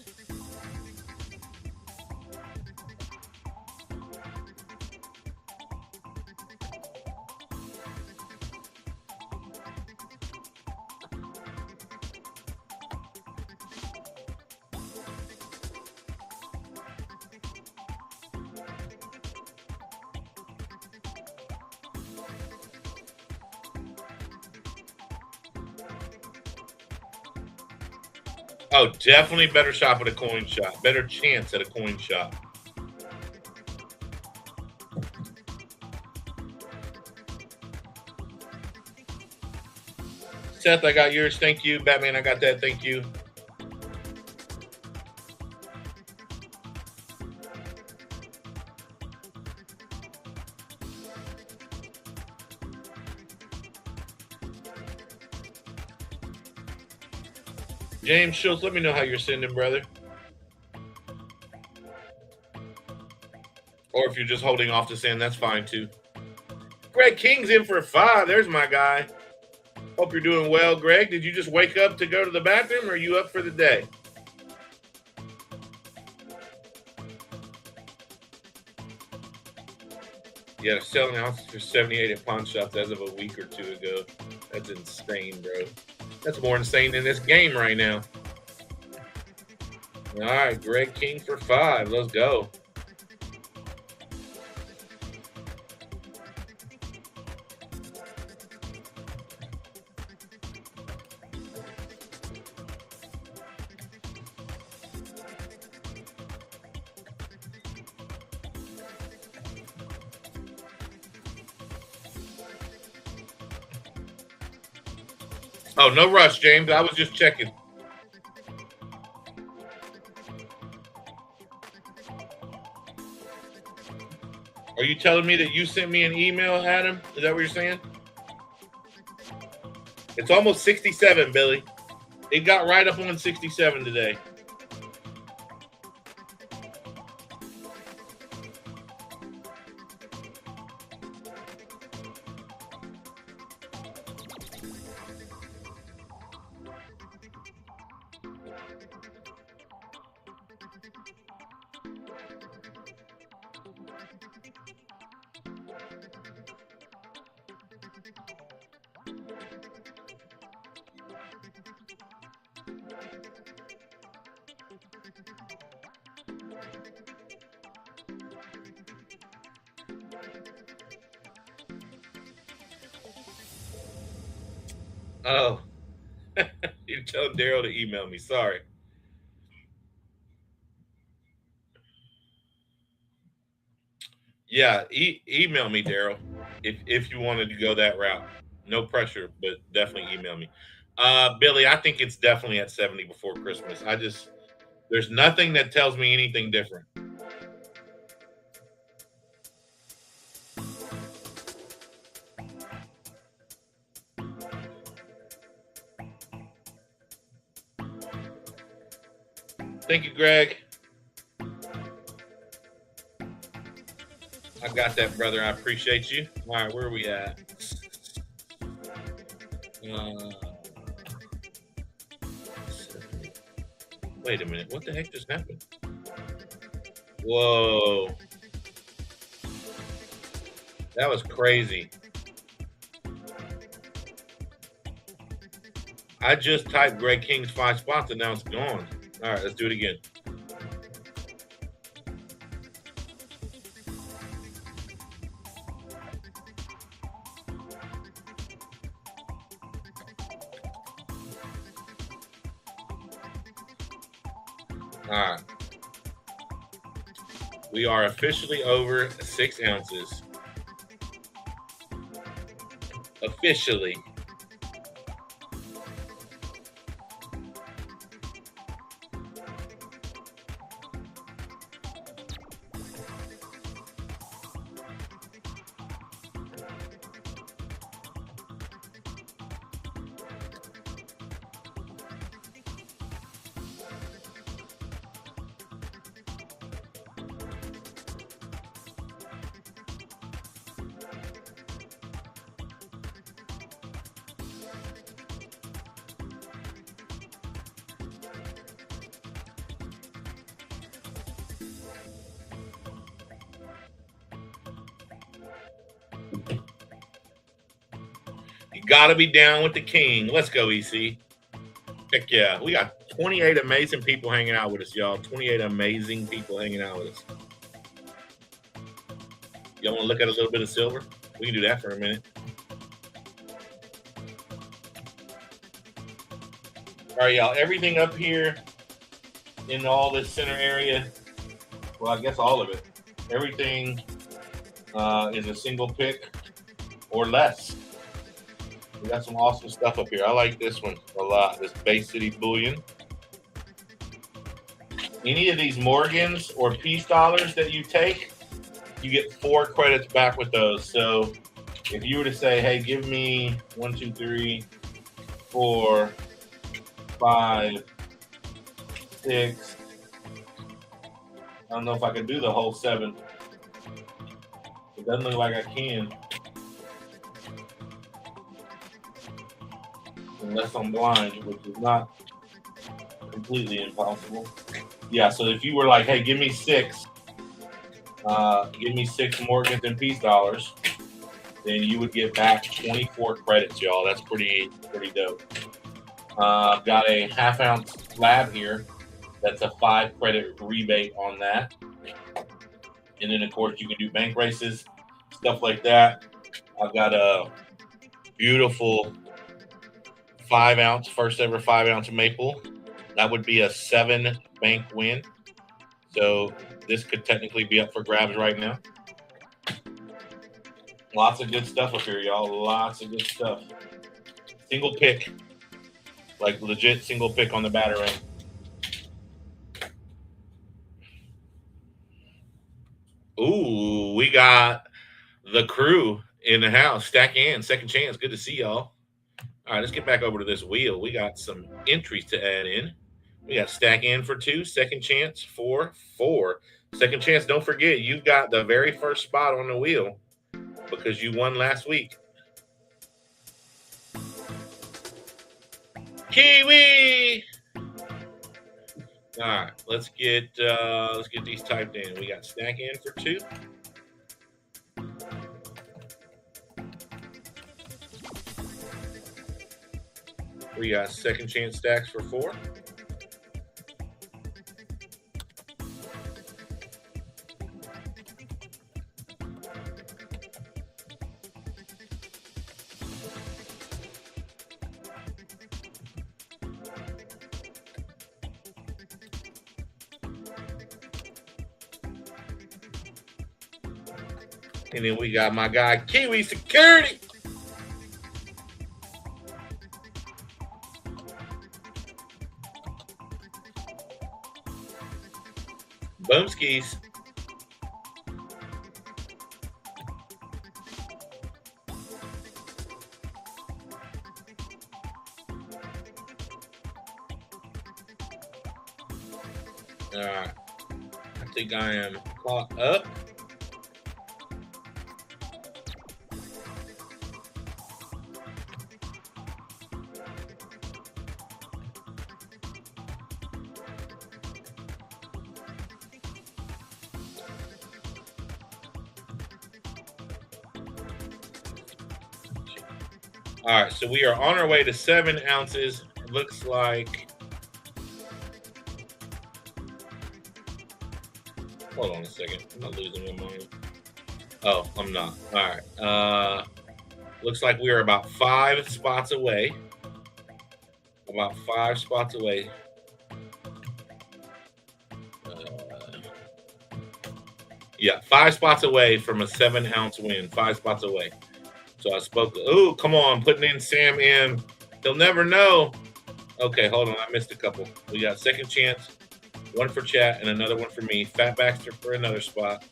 Oh, definitely better shop at a coin shop. Better chance at a coin shop. Seth, I got yours. Thank you. Batman, I got that. Thank you. James Schultz, let me know how you're sending, brother. Or if you're just holding off to send, that's fine too. Greg King's in for 5. There's my guy. Hope you're doing well, Greg. Did you just wake up to go to the bathroom, or are you up for the day? Yeah, selling ounces for 78 at pawn shops as of a week or 2 ago. That's insane, bro. That's more insane than this game right now. All right, Greg King for 5. Let's go. Oh, no rush, James. I was just checking. Are you telling me that you sent me an email, Adam? Is that what you're saying? It's almost 67, Billy. It got right up on 67 today. Oh, you tell Daryl to email me. Sorry. Yeah, email me, Daryl, if you wanted to go that route. No pressure, but definitely email me. Billy, I think it's definitely at 70 before Christmas. There's nothing that tells me anything different. Thank you, Greg. I got that, brother. I appreciate you. All right, where are we at? Wait a minute. What the heck just happened? Whoa. That was crazy. I just typed Greg King's 5 spots and now it's gone. All right, let's do it again. All right. We are officially over 6 ounces. Officially. You gotta be down with the king. Let's go, EC. Heck yeah. We got 28 amazing people hanging out with us, y'all. 28 amazing people hanging out with us. Y'all want to look at a little bit of silver? We can do that for a minute. All right, y'all. Everything up here in all this center area, well, I guess all of it, everything is a single pick or less. We got some awesome stuff up here. I like this one a lot, this Bay City Bullion. Any of these Morgans or Peace dollars that you take, you get 4 credits back with those. So if you were to say, hey, give me 1, 2, 3, 4, 5, 6. I don't know if I can do the whole 7. It doesn't look like I can. Unless I'm blind, which is not completely impossible. Yeah, so if you were like, hey, give me 6 Morgans and Peace dollars, then you would get back 24 credits, y'all. That's pretty dope. I've got a 1/2 ounce slab here. That's a 5 credit rebate on that. And then, of course, you can do bank races, stuff like that. I've got a beautiful 5 ounce, first ever 5 ounce maple. That would be a 7 bank win. So this could technically be up for grabs right now. Lots of good stuff up here, y'all. Lots of good stuff. Single pick, like legit single pick on the Batarang. Ooh, we got the crew in the house. Stack in, second chance. Good to see y'all. All right, let's get back over to this wheel. We got some entries to add in. We got stack in for 2, second chance for 4. Second chance, don't forget, you've got the very first spot on the wheel because you won last week. Kiwi! All right, let's get these typed in. We got stack in for 2. We got second chance stacks for 4. And then we got my guy, Kiwi Security. Boom skis. All right. I think I am caught up. All right, so we are on our way to 7 ounces. Looks like. Hold on a second. I'm not losing my mind. Oh, I'm not. All right. Looks like we are about 5 spots away. About 5 spots away. Yeah, 5 spots away from a 7-ounce win. 5 spots away. So I spoke. Oh, come on, putting in Sam in. He'll never know. Okay, hold on. I missed a couple. We got second chance, one for chat, and another one for me. Fat Baxter for another spot.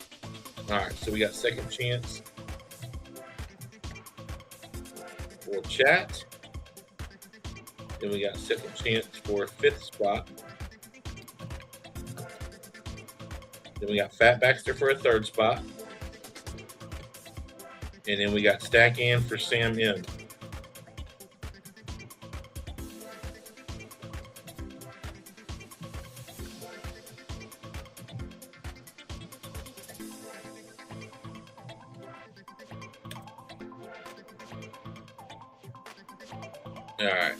All right, so we got second chance for chat. Then we got second chance for 5th spot. Then we got Fat Baxter for a 3rd spot. And then we got Stack In for Sam M. All right.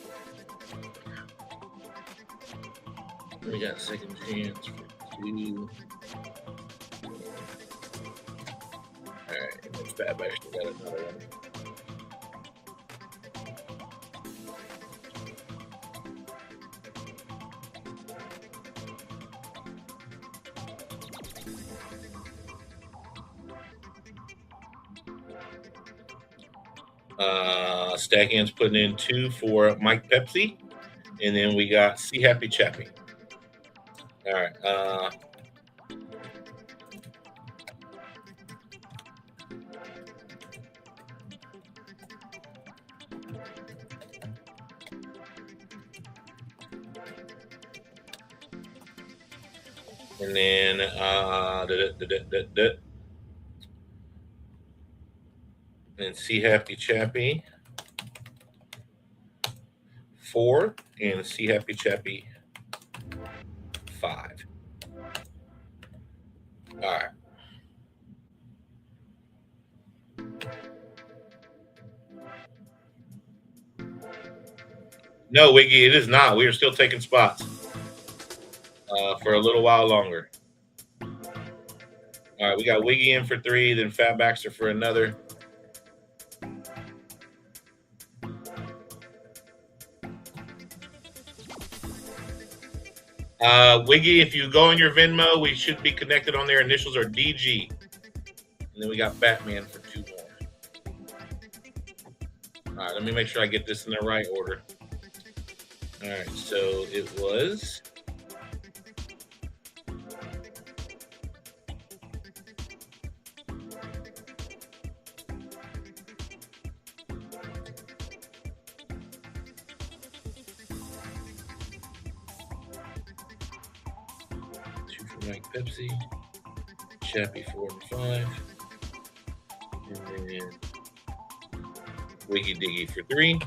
We got second chance for 2. All right, and then Fat Baxter got another one. Stack In's putting in 2 for Mike Pepsi. And then we got See Happy Chappy. All right. And then and See Happy Chappy 4 and See Happy Chappy 5. All right. No, Wiggy, it is not. We are still taking spots for a little while longer. All right, we got Wiggy in for 3, then Fat Baxter for another. Wiggy, if you go on your Venmo, we should be connected on there. Initials are DG. And then we got Batman for 2 more. All right, let me make sure I get this in the right order. All right, so it was Mike Pepsi, Chappy 4 and 5, and then Wiggy Diggy for 3.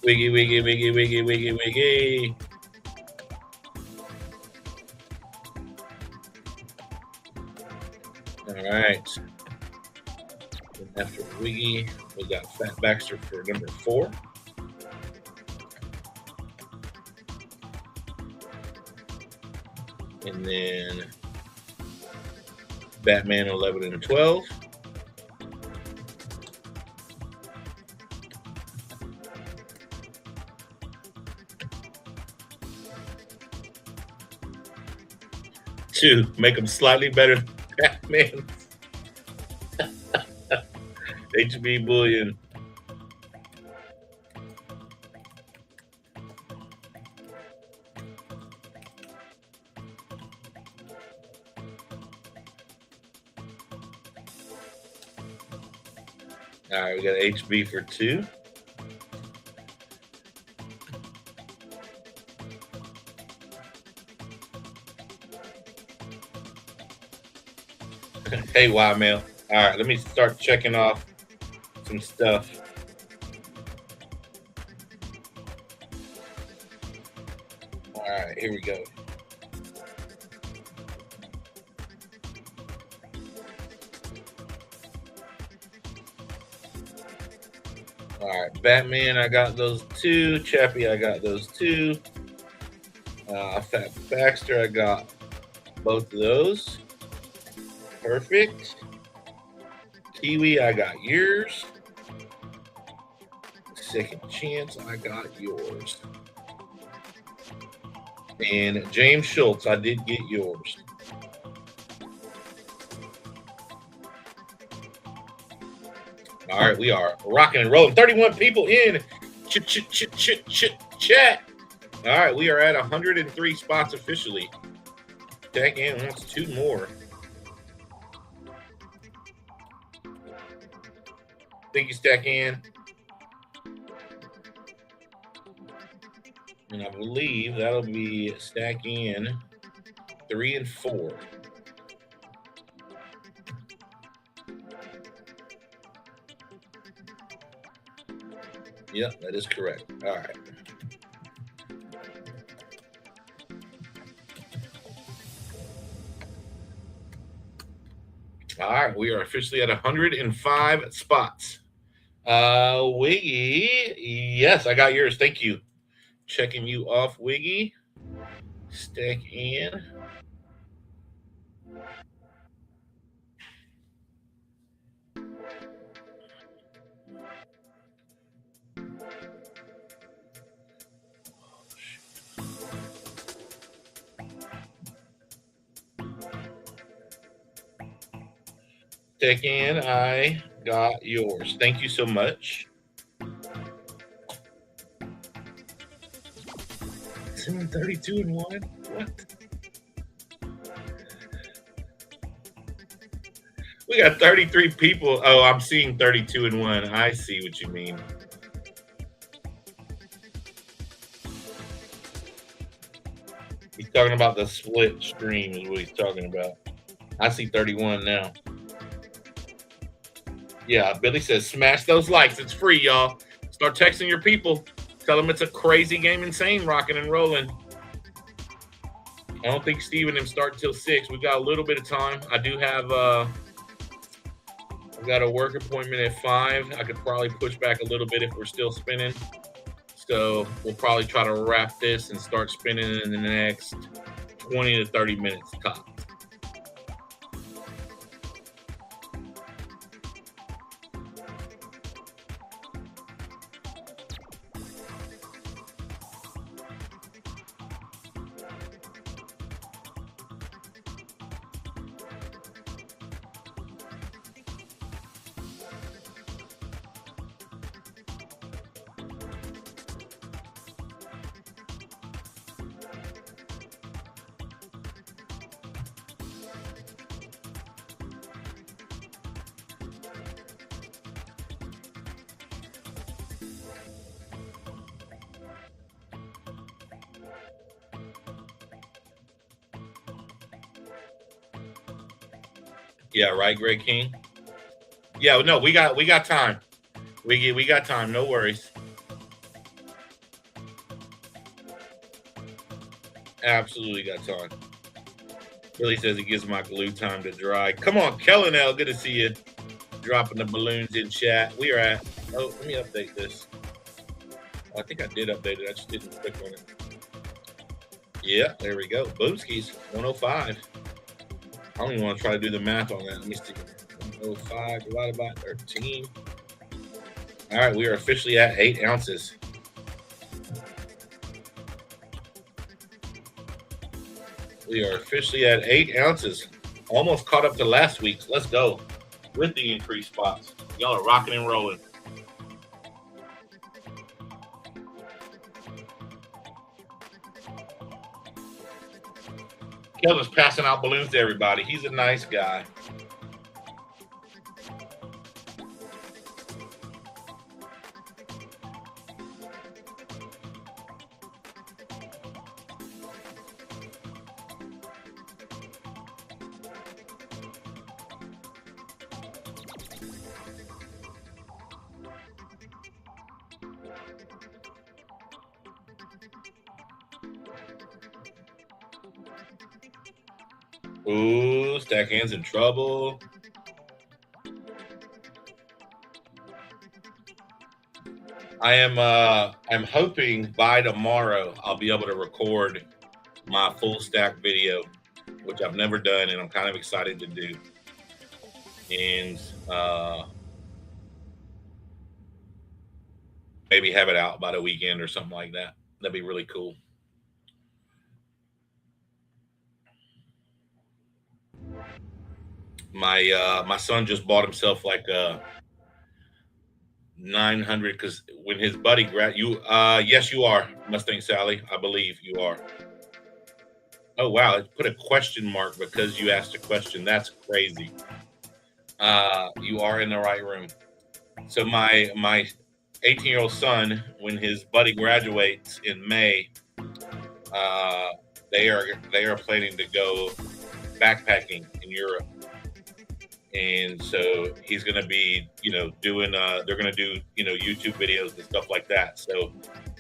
Wiggy, Wiggy, Wiggy, Wiggy, Wiggy, Wiggy. All right. And after Wiggy, we got Fat Baxter for number 4. And then Batman 11 and 12. To make them slightly better than Batman. HB Bullion. All right, we got HB for 2. Hey, Wild Mail. All right, let me start checking off some stuff. All right, here we go. All right, Batman, I got those 2. Chappie, I got those 2. Fat Baxter, I got both of those. Perfect. Kiwi, I got yours. Second Chance, I got yours. And James Schultz, I did get yours. All right, we are rocking and rolling. 31 people in. Chat. All right, we are at 103 spots officially. Stack in wants 2 more. Thank you, Stack in. And I believe that'll be Stack in 3 and 4. Yep, that is correct. All right. All right, we are officially at 105 spots. Wiggy, yes, I got yours. Thank you. Checking you off, Wiggy. Stack in. Stack in, I got yours. Thank you so much. 32 and 1. What? We got 33 people. Oh, I'm seeing 32 and 1. I see what you mean. He's talking about the split stream is what he's talking about. I see 31 now. Yeah, Billy says smash those likes. It's free, y'all. Start texting your people. Tell them it's a crazy game, insane, rocking and rolling. I don't think Steve and him start till 6. We've got a little bit of time. I do have I've got a work appointment at 5. I could probably push back a little bit if we're still spinning. So we'll probably try to wrap this and start spinning in the next 20 to 30 minutes top. Yeah, right, Greg King. Yeah, no, we got time. We got time. No worries. Absolutely got time. Billy says he gives my glue time to dry. Come on, Kellen L. Good to see you. Dropping the balloons in chat. We are at. Oh, let me update this. I think I did update it. I just didn't click on it. Yeah, there we go. Boomskis 105. I don't even want to try to do the math on that. Let me see. 105 divided by 13. All right, we are officially at 8 ounces. We are officially at 8 ounces. Almost caught up to last week's. Let's go. With the increased spots. Y'all are rocking and rolling. Kevin's passing out balloons to everybody. He's a nice guy. Ooh, stack hands in trouble. I'm hoping by tomorrow I'll be able to record my full stack video, which I've never done, and I'm kind of excited to do. And maybe have it out by the weekend or something like that. That'd be really cool. My son just bought himself like a 900 because when his buddy yes you are Mustang Sally, I believe you are. Oh wow, it put a question mark because you asked a question. That's crazy. You are in the right room. So my 18-year-old son, when his buddy graduates in May, they are planning to go backpacking in Europe. And so he's going to be, doing, they're going to do, YouTube videos and stuff like that. So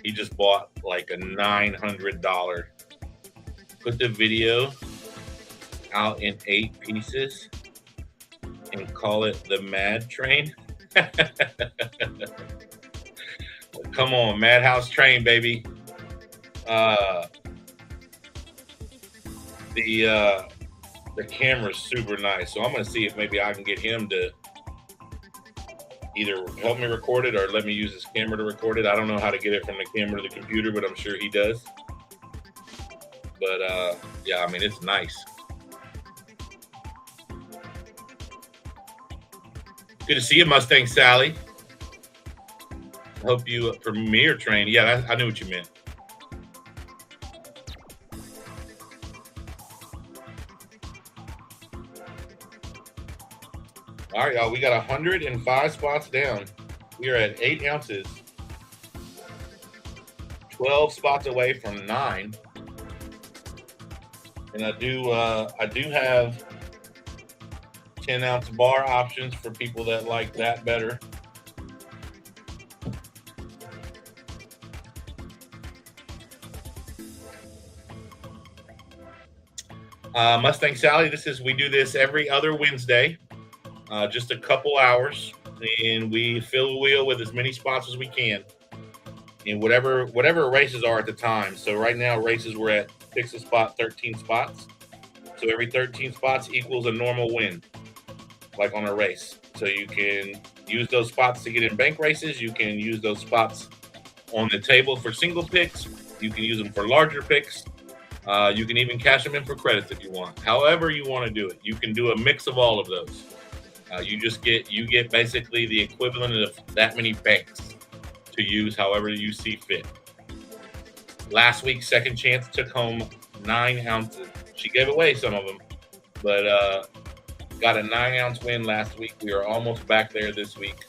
he just bought like a $900. Put the video out in 8 pieces and call it the Mad Train. Come on, Madhouse Train, baby. The camera's super nice, so I'm gonna see if maybe I can get him to either help me record it or let me use his camera to record it. I don't know how to get it from the camera to the computer, but I'm sure he does. But yeah, I mean, it's nice. Good to see you, Mustang Sally. Hope you premiere train. Yeah, I knew what you meant. All right, y'all, we got 105 spots down. We are at 8 ounces, 12 spots away from 9. And I do have 10-ounce bar options for people that like that better. Mustang Sally, we do this every other Wednesday. Just a couple hours, and we fill the wheel with as many spots as we can, and whatever races are at the time. So right now races we're at 6 a spot, 13 spots. So every 13 spots equals a normal win, like on a race. So you can use those spots to get in bank races. You can use those spots on the table for single picks. You can use them for larger picks. You can even cash them in for credits if you want. However you want to do it, you can do a mix of all of those. You get basically the equivalent of that many banks to use however you see fit. Last week, Second Chance took home 9 ounces. She gave away some of them, but got a 9-ounce win last week. We are almost back there this week.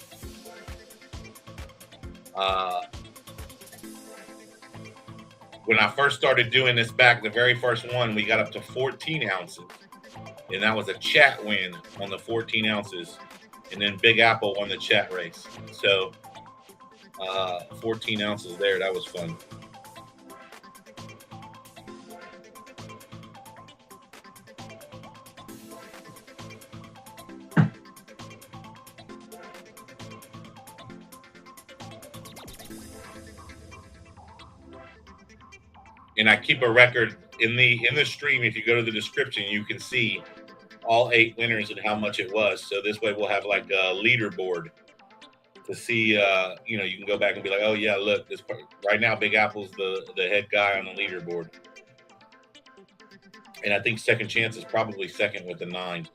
When I first started doing this back, the very first one, we got up to 14 ounces. And that was a chat win on the 14 ounces. And then Big Apple won the chat race. So 14 ounces there. That was fun. And I keep a record in the stream. If you go to the description, you can see all 8 winners and how much it was. So this way we'll have like a leaderboard to see, you can go back and be like, oh yeah, look, this right now Big Apple's the head guy on the leaderboard. And I think Second Chance is probably second with the 9.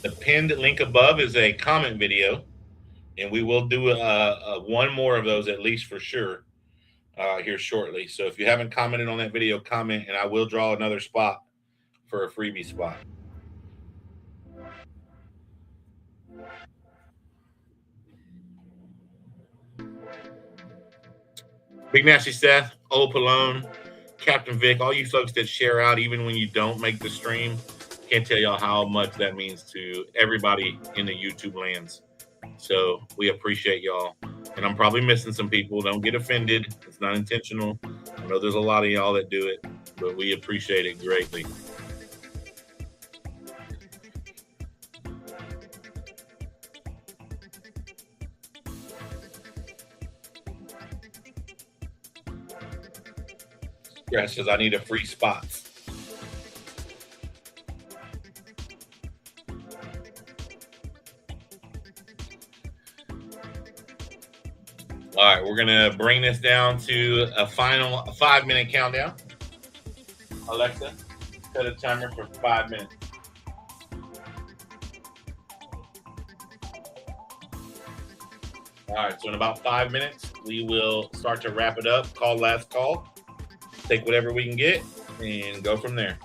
The pinned link above is a comment video, and we will do one more of those at least for sure here shortly. So if you haven't commented on that video, comment, and I will draw another spot for a freebie spot. Big Nasty Seth, Old Palone, Captain Vic, all you folks that share out even when you don't make the stream, can't tell y'all how much that means to everybody in the YouTube lands. So we appreciate y'all. And I'm probably missing some people. Don't get offended. It's not intentional. I know there's a lot of y'all that do it, but we appreciate it greatly. Grass says I need a free spot. All right, we're gonna bring this down to a final 5-minute countdown. Alexa, set a timer for 5 minutes. All right, so in about 5 minutes, we will start to wrap it up. Call last call. Take whatever we can get and go from there.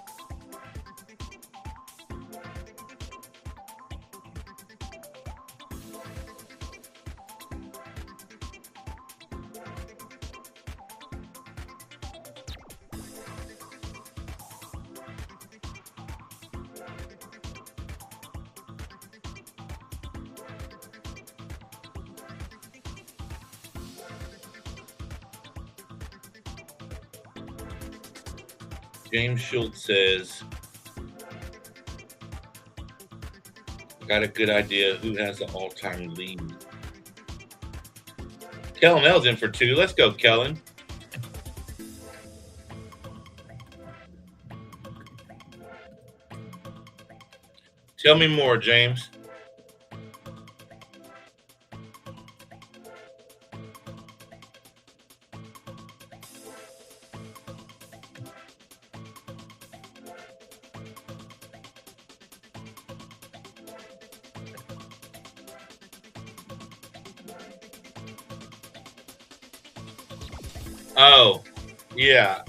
James Schultz says, got a good idea who has the all-time lead. Kellen L's in for 2. Let's go, Kellen. Tell me more, James. Oh, yeah.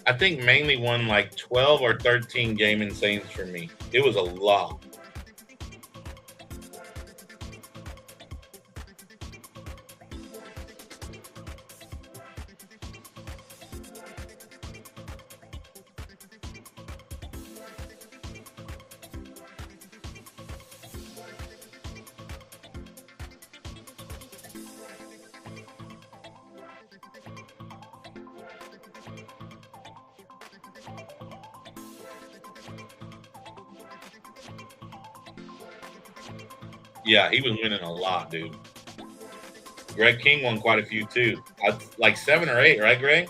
I think mainly won like 12 or 13 Game Insanes for me. It was a lot. Yeah, he was winning a lot, dude. Greg King won quite a few too. Like 7 or 8, right, Greg?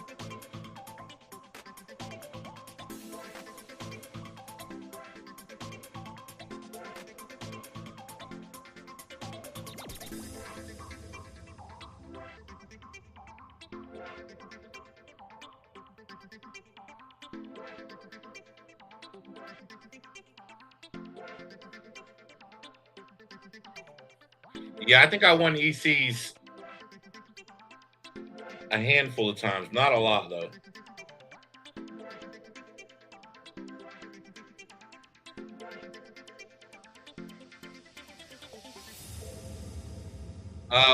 Yeah, I think I won ECs a handful of times. Not a lot, though.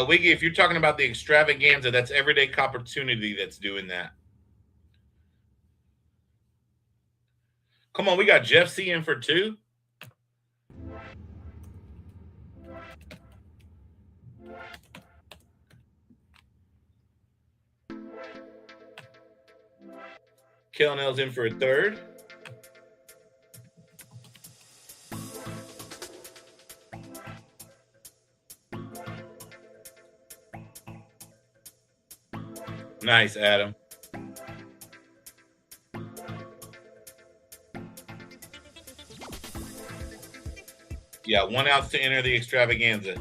Wiggy, if you're talking about the extravaganza, that's Everyday Opportunity that's doing that. Come on, we got Jeff C in for 2. Kellnell's in for a 3rd. Nice, Adam. Yeah, 1 ounce to enter the extravaganza.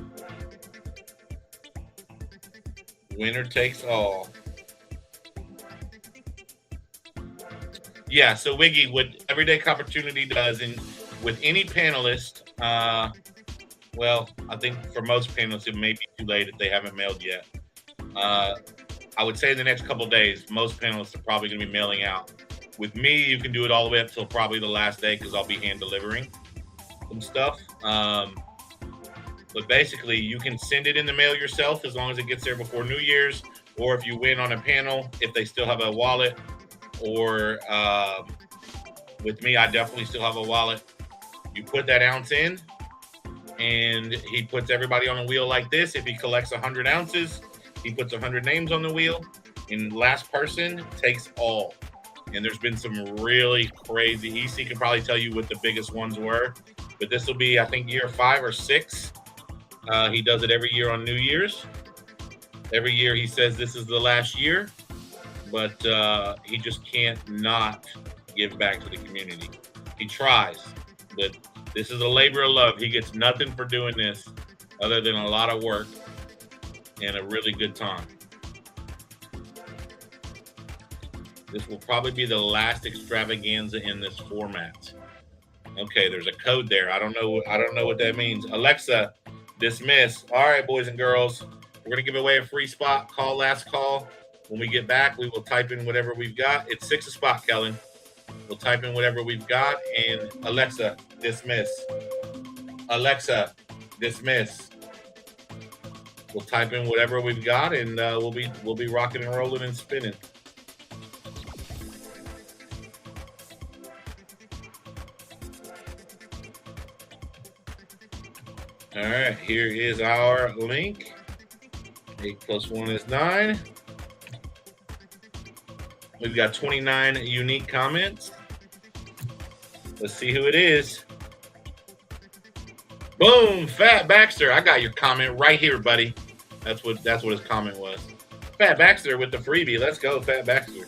Winner takes all. Yeah, so Wiggy, what Everyday Opportunity does, and with any panelist, well, I think for most panelists, it may be too late if they haven't mailed yet. I would say in the next couple of days, most panelists are probably going to be mailing out. With me, you can do it all the way up till probably the last day because I'll be hand delivering some stuff. But basically, you can send it in the mail yourself as long as it gets there before New Year's, or if you win on a panel, if they still have a wallet, or with me, I definitely still have a wallet. You put that ounce in, and he puts everybody on a wheel like this. If he collects 100 ounces, he puts 100 names on the wheel, and last person takes all. And there's been some really crazy. EC can probably tell you what the biggest ones were, but this will be, I think, year 5 or 6. He does it every year on New Year's. Every year he says this is the last year. but he just can't not give back to the community. He tries, but this is a labor of love. He gets nothing for doing this other than a lot of work and a really good time. This will probably be the last extravaganza in this format. Okay, there's a code there. I don't know what that means. Alexa, dismiss. All right, boys and girls, we're gonna give away a free spot. Call last call. When we get back, we will type in whatever we've got. It's 6 a spot, Kellen. We'll type in whatever we've got, and Alexa, dismiss. Alexa, dismiss. We'll type in whatever we've got, and we'll be rocking and rolling and spinning. All right, here is our link. 8 plus 1 is 9. We've got 29 unique comments. Let's see who it is. Boom, Fat Baxter. I got your comment right here, buddy. That's what his comment was. Fat Baxter with the freebie. Let's go, Fat Baxter.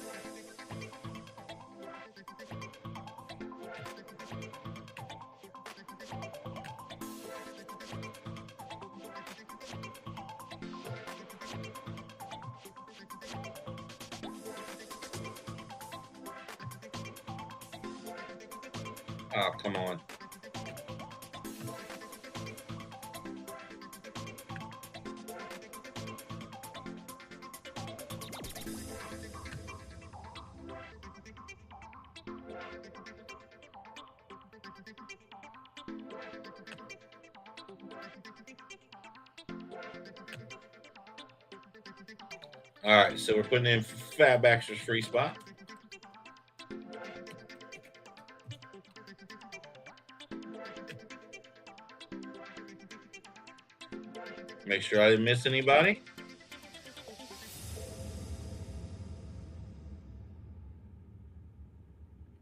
Oh, come on. All right, so we're putting in Fat Baxter's free spot. Make sure I didn't miss anybody.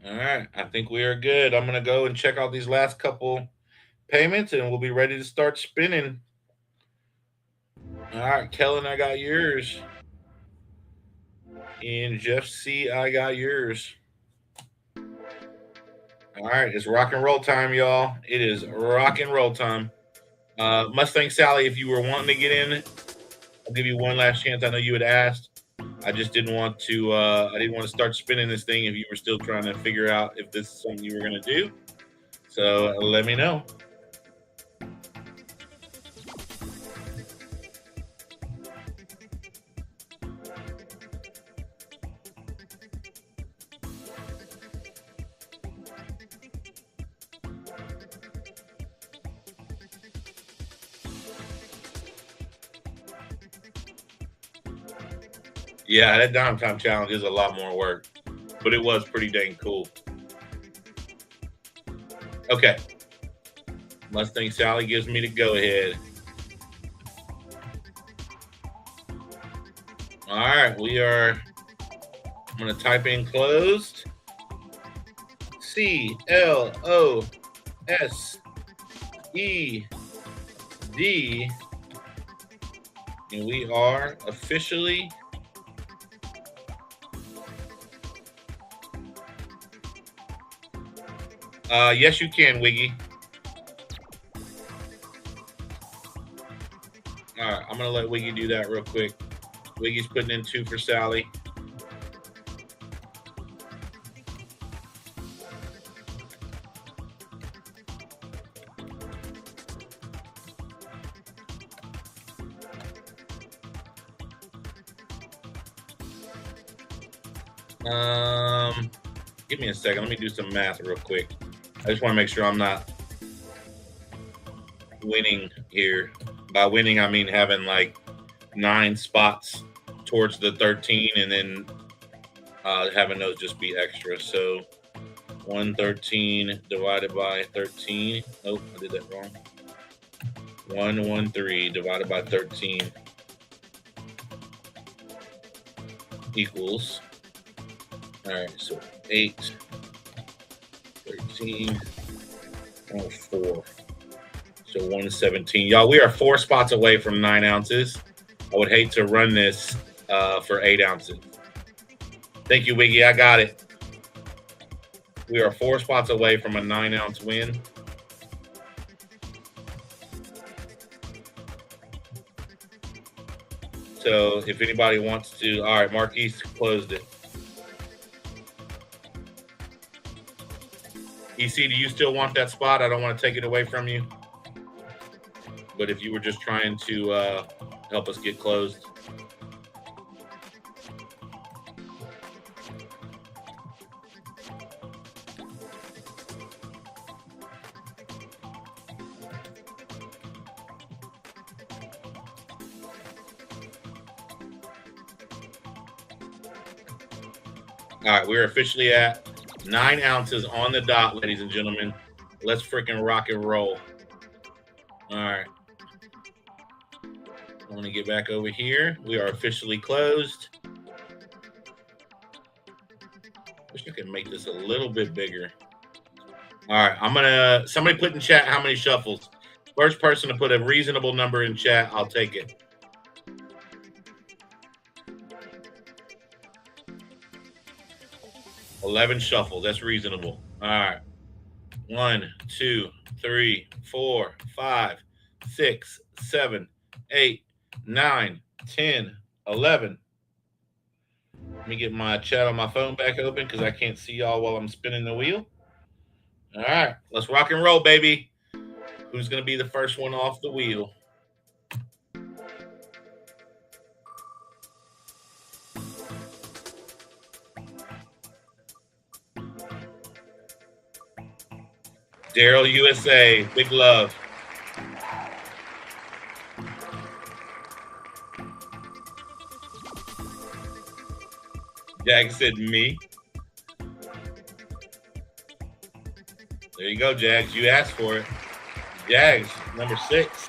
All right, I think we are good. I'm going to go and check out these last couple payments, and we'll be ready to start spinning. All right, Kellen, I got yours. And Jeff C., I got yours. All right, it's rock and roll time, y'all. It is rock and roll time. Mustang Sally, if you were wanting to get in, I'll give you one last chance. I know you had asked. I just didn't want to. I didn't want to start spinning this thing if you were still trying to figure out if this is something you were going to do. So let me know. Yeah, that dime time challenge is a lot more work, but it was pretty dang cool. Okay. Mustang Sally gives me the go-ahead. All right, I'm going to type in closed. CLOSED. And we are officially yes, you can, Wiggy. All right, I'm going to let Wiggy do that real quick. Wiggy's putting in 2 for Sally. Give me a second. Let me do some math real quick. I just want to make sure I'm not winning here. By winning, I mean having like 9 spots towards the 13 and then having those just be extra. So 113 divided by 13. Oh, I did that wrong. 113 divided by 13 equals. All right, so 8, 13, 4. So 117. Y'all, we are 4 spots away from 9 ounces. I would hate to run this for 8 ounces. Thank you, Wiggy. I got it. We are 4 spots away from a 9-ounce win. So if anybody wants to, all right, Marquise closed it. EC, do you still want that spot? I don't want to take it away from you. But if you were just trying to help us get closed. All right, we're officially at 9 ounces on the dot, ladies and gentlemen. Let's freaking rock and roll. All right. I'm going to get back over here. We are officially closed. Wish I could make this a little bit bigger. All right, somebody put in chat how many shuffles. First person to put a reasonable number in chat, I'll take it. $11 shuffles. That's reasonable. All right. 1, 2, 3, 4, 5, 6, 7, 8, 9, 10, 11. Let me get my chat on my phone back open because I can't see y'all while I'm spinning the wheel. All right. Let's rock and roll, baby. Who's going to be the first one off the wheel? Daryl USA, big love. Jag said me. There you go, Jags. You asked for it. Jags, number 6.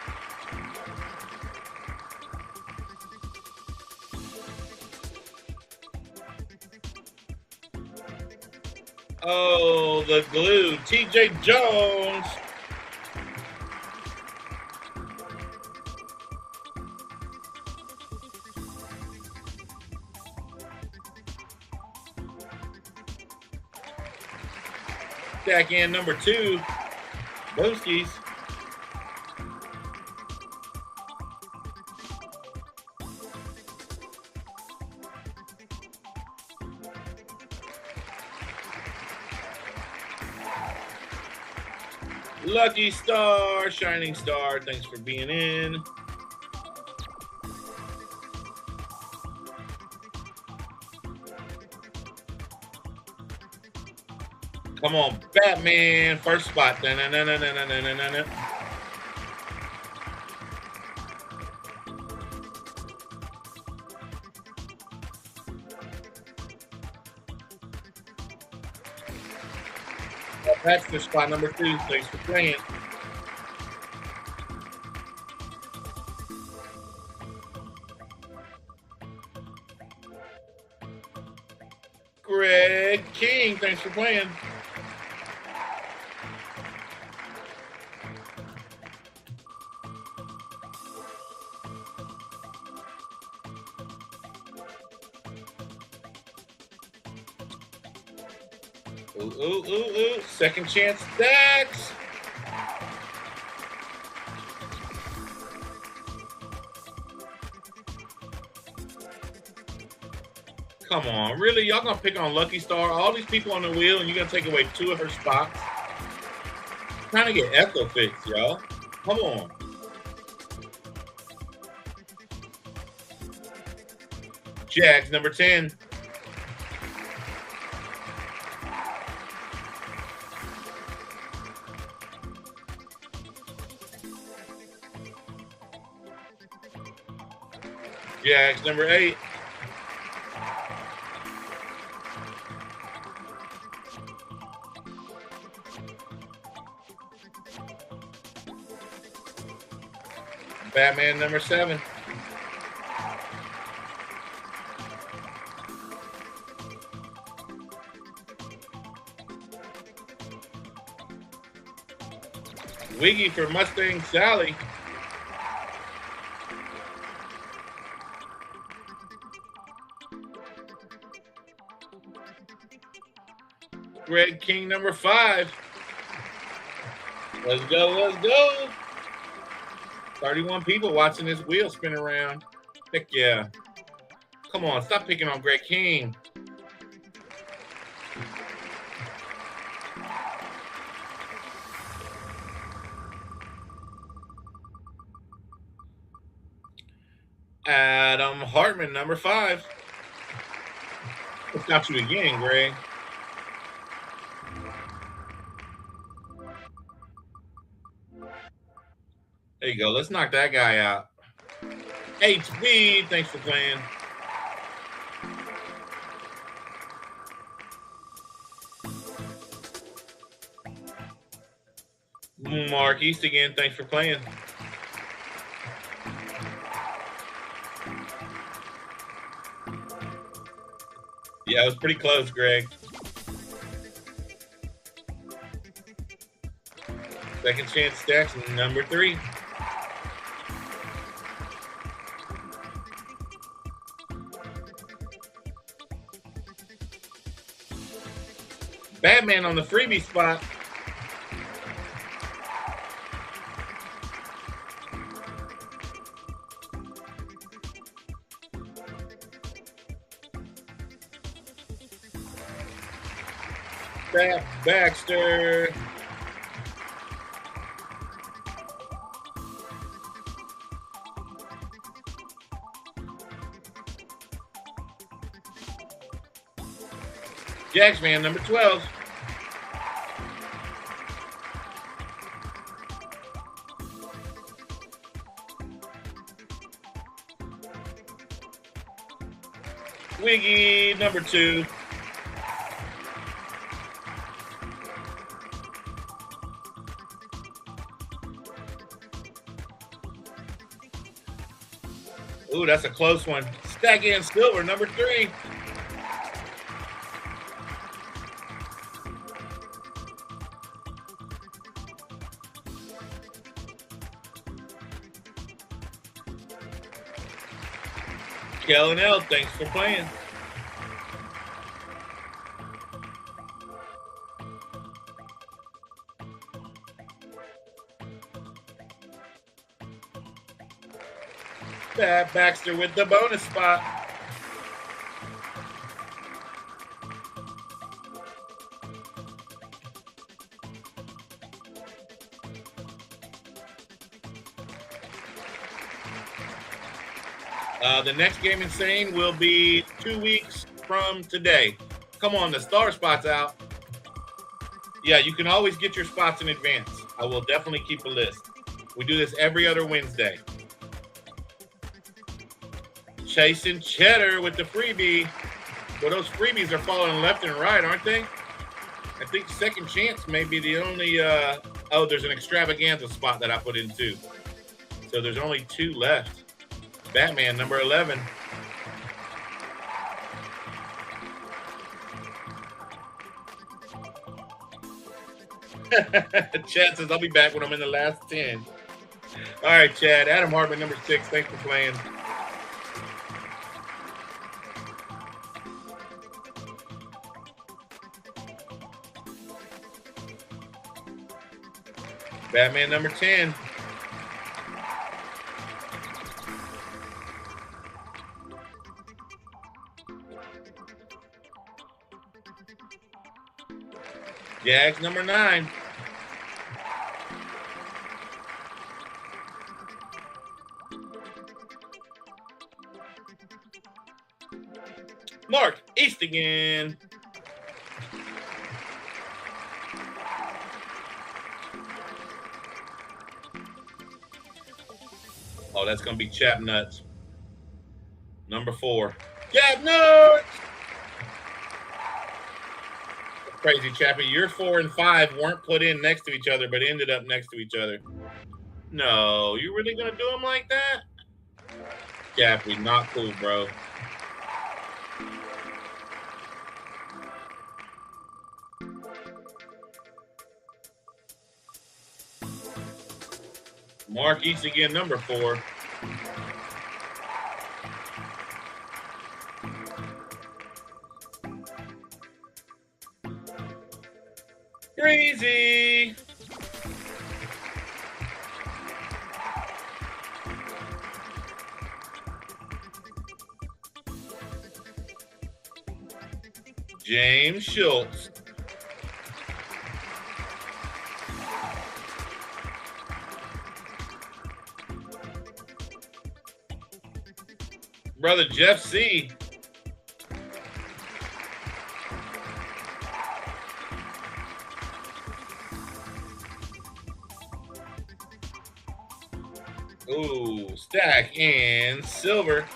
Oh, the glue. TJ Jones. Back in number 2. Boskies. Lucky Star, Shining Star, thanks for being in. Come on, Batman, first spot. Da-na-na-na-na-na-na-na-na. That's for spot number 2. Thanks for playing. Greg King, thanks for playing. Ooh. Second chance stacks. Come on, really? Y'all gonna pick on Lucky Star? All these people on the wheel, and you're gonna take away 2 of her spots? Trying to get Echo fixed, y'all. Come on. Jags, number 10. Jags, number 8. Batman, number 7. Wiggy for Mustang Sally. Greg King, number 5. Let's go, let's go. 31 people watching this wheel spin around. Heck yeah. Come on, stop picking on Greg King. Adam Hartman, number 5. Let's got you again, Greg. There you go. Let's knock that guy out. HB, thanks for playing. Mark East again, thanks for playing. Yeah, it was pretty close, Greg. Second chance stacks, number 3. Batman on the freebie spot. Baxter. Jacksman, number 12. Wiggy, number 2. Ooh, that's a close one. Stack in silver, number 3. Kellen L, thanks for playing. Baxter with the bonus spot. The next Game Insane will be 2 weeks from today. Come on, the star spot's out. Yeah, you can always get your spots in advance. I will definitely keep a list. We do this every other Wednesday. Chasing Cheddar with the freebie. Well, those freebies are falling left and right, aren't they? I think second chance may be the only, oh, there's an extravaganza spot that I put in too. So there's only 2 left. Batman, number 11. Chad says, I'll be back when I'm in the last 10. All right, Chad. Adam Hartman, number 6. Thanks for playing. Batman, number 10. Jags, number 9. Mark East again. Oh, that's going to be Chap Nuts. Number 4. Chap Nuts! Crazy, Chappie. Your 4 and 5 weren't put in next to each other, but ended up next to each other. No, you really going to do them like that? Chappie, not cool, bro. Mark East again, number 4. Breezy. James Schultz. Brother Jeff C. Ooh, stack and silver.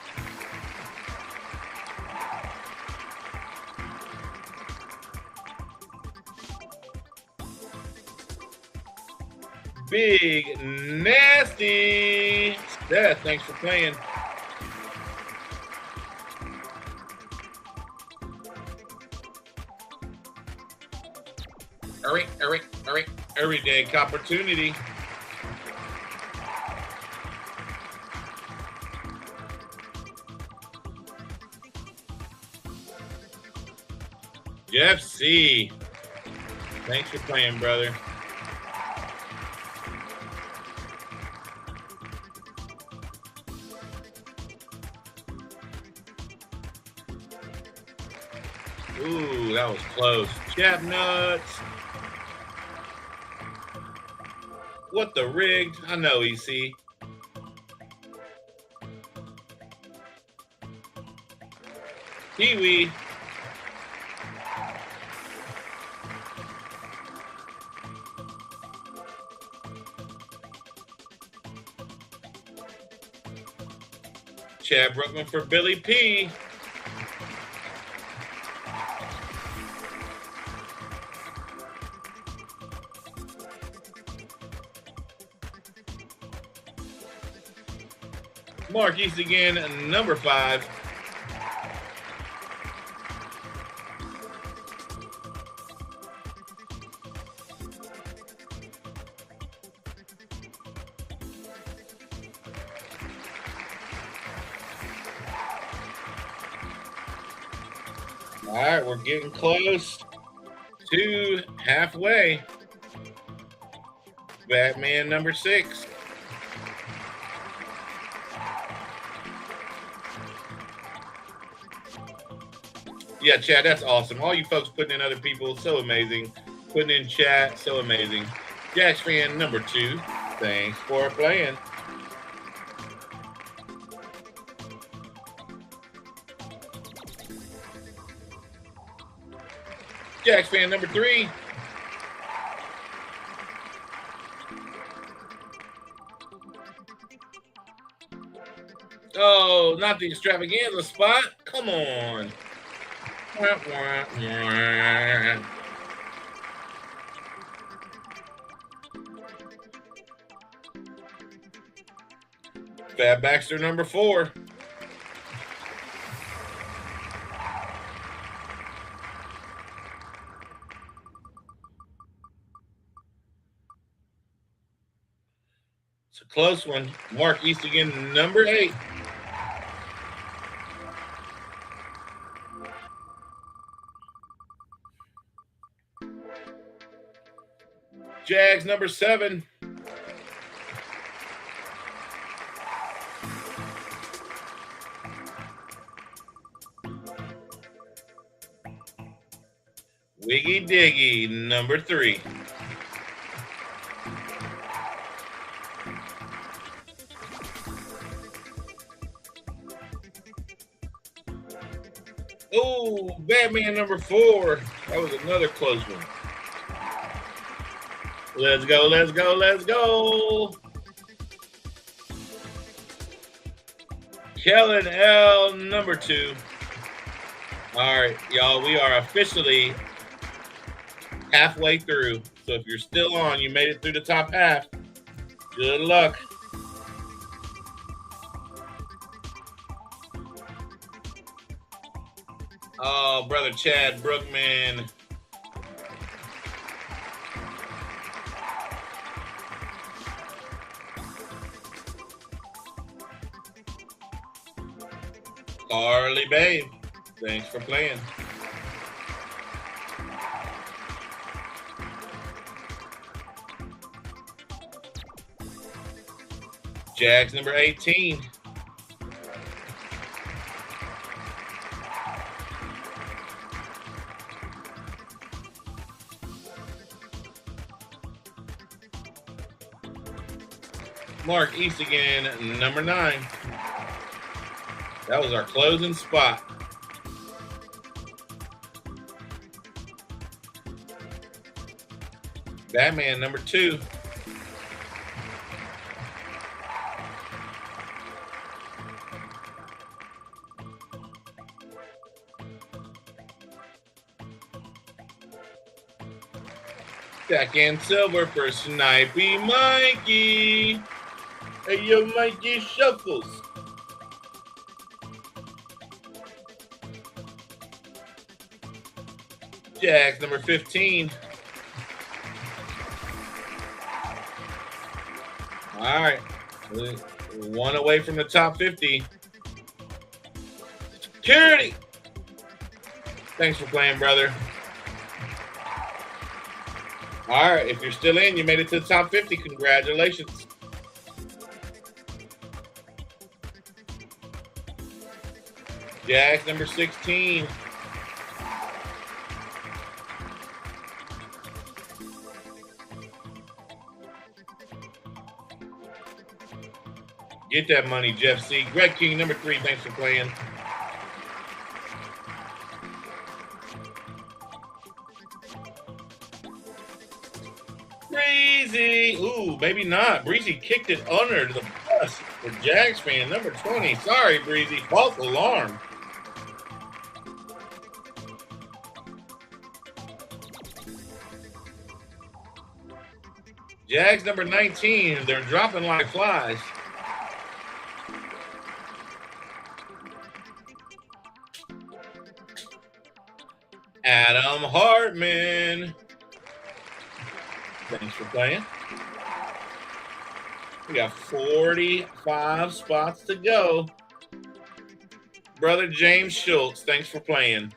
Big Nasty. Seth, thanks for playing. Every day opportunity. Jeff C. Thanks for playing, brother. Ooh, that was close. Chap nuts. What the rigged? I know, EC. Kiwi. Chad Brookman for Billy P. Mark East again, number 5. All right, we're getting close to halfway. Batman number 6. Yeah, Chad, that's awesome. All you folks putting in other people, so amazing. Putting in chat, so amazing. Jax fan number 2, thanks for playing. Jax fan number 3. Oh, not the extravaganza spot. Come on. Fab Baxter number 4. It's a close one. Mark East again, number 8. Jags number 7. Wiggy Diggy number 3. Oh, Batman number 4. That was another close one. Let's go, let's go, let's go. Kellen L number 2. All right, y'all, we are officially halfway through. So if you're still on, you made it through the top half. Good luck. Oh, brother Chad Brookman. HARLEYBABE, thanks for playing. Jags number 18. Mark East again, number 9. That was our closing spot. Batman number 2. Jack and silver for Snipey Mikey. Hey, yo, Mikey Shuffles. Jags number 15. All right. 1 away from the top 50. Security. Thanks for playing, brother. All right. If you're still in, you made it to the top 50. Congratulations. Jags number 16. Get that money, Jeff C. Greg King number 3. Thanks for playing. Breezy. Ooh, maybe not. Breezy kicked it under the bus. The Jags fan number 20. Sorry, Breezy. False alarm. Jags number 19. They're dropping like flies. Adam Hartman. Thanks for playing. We got 45 spots to go. Brother James Schultz, thanks for playing.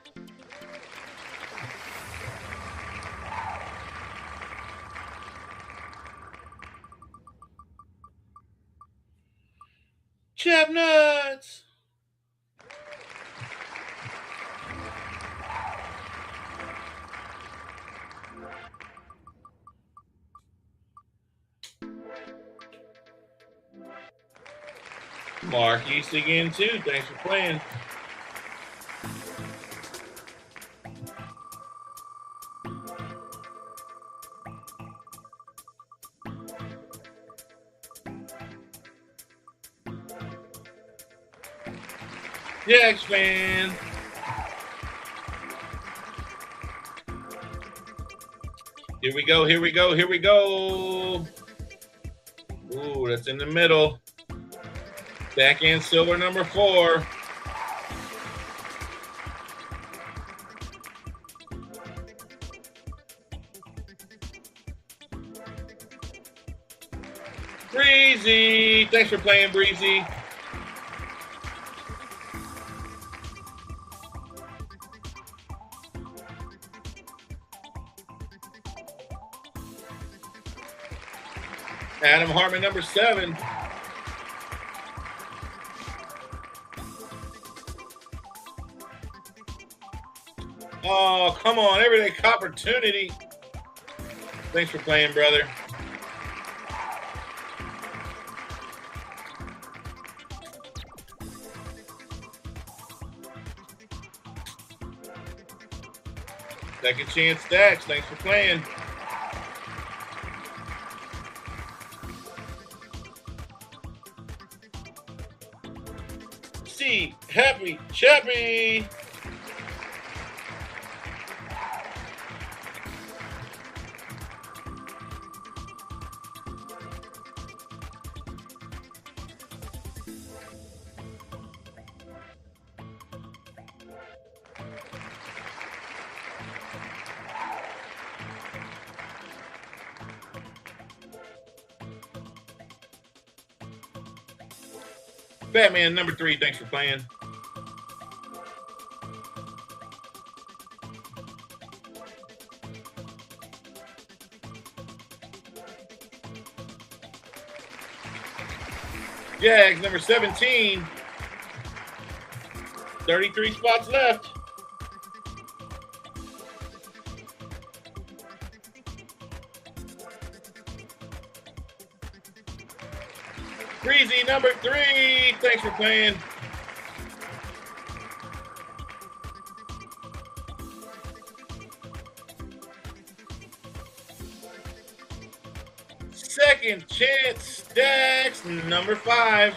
Chap nuts. Mark East again too. Thanks for playing. Jags fan. Here we go, here we go, here we go. Ooh, that's in the middle. Back in silver number 4. Breezy. Thanks for playing, Breezy. Adam Hartman, number 7. Oh, come on. Everyday opportunity. Thanks for playing, brother. Second chance stacks. Thanks for playing. See, happy, chappy. Batman number 3, thanks for playing. Jags number 17. 33 spots left. Breezy number 3. Thanks for playing. Second chance stacks number 5.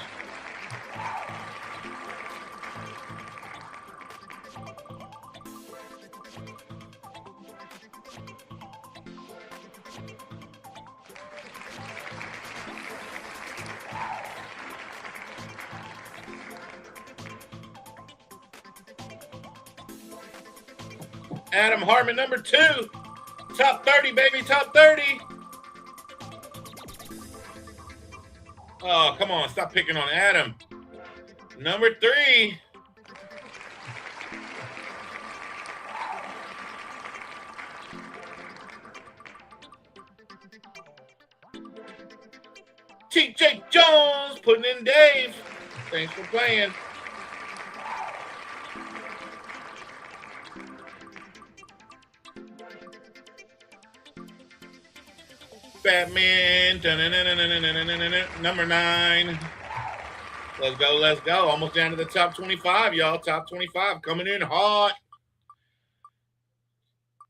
Adam Harmon number 2. Top 30, baby, top 30. Oh, come on, stop picking on Adam. Number 3. TJ Jones putting in Dave. Thanks for playing. Batman, number 9. Let's go, let's go. Almost down to the top 25, y'all. Top 25 coming in hot.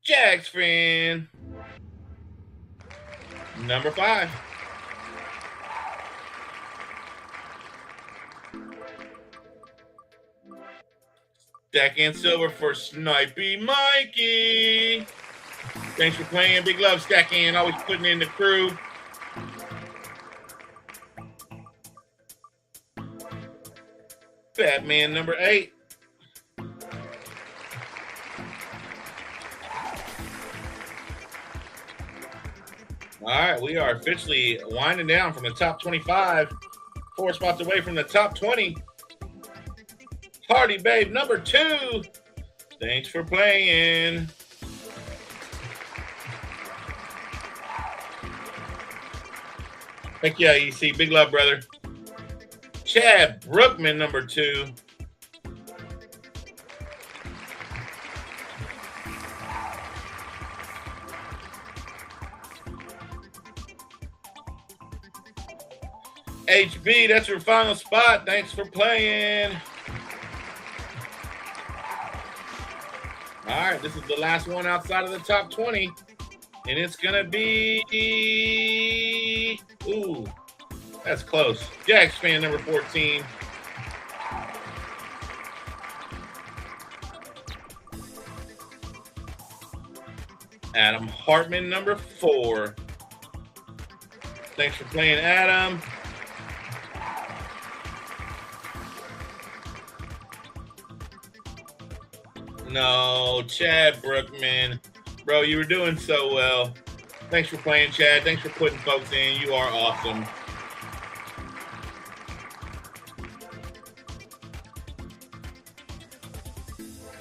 Jags fan, number 5. Stack and silver for Snipey Mikey. Thanks for playing. Big love, Stacking. Always putting in the crew. Batman number 8. All right, we are officially winding down from the top 25. 4 spots away from the top 20. HARLEYBABE number 2. Thanks for playing. Heck yeah, EC. Big love, brother. Chad Brookman, number 2. HB, that's your final spot. Thanks for playing. All right, this is the last one outside of the top 20. And it's going to be... Ooh, that's close. Jags fan number 14. Adam Hartman number 4. Thanks for playing, Adam. No, Chad Brookman. Bro, you were doing so well. Thanks for playing, Chad. Thanks for putting folks in. You are awesome.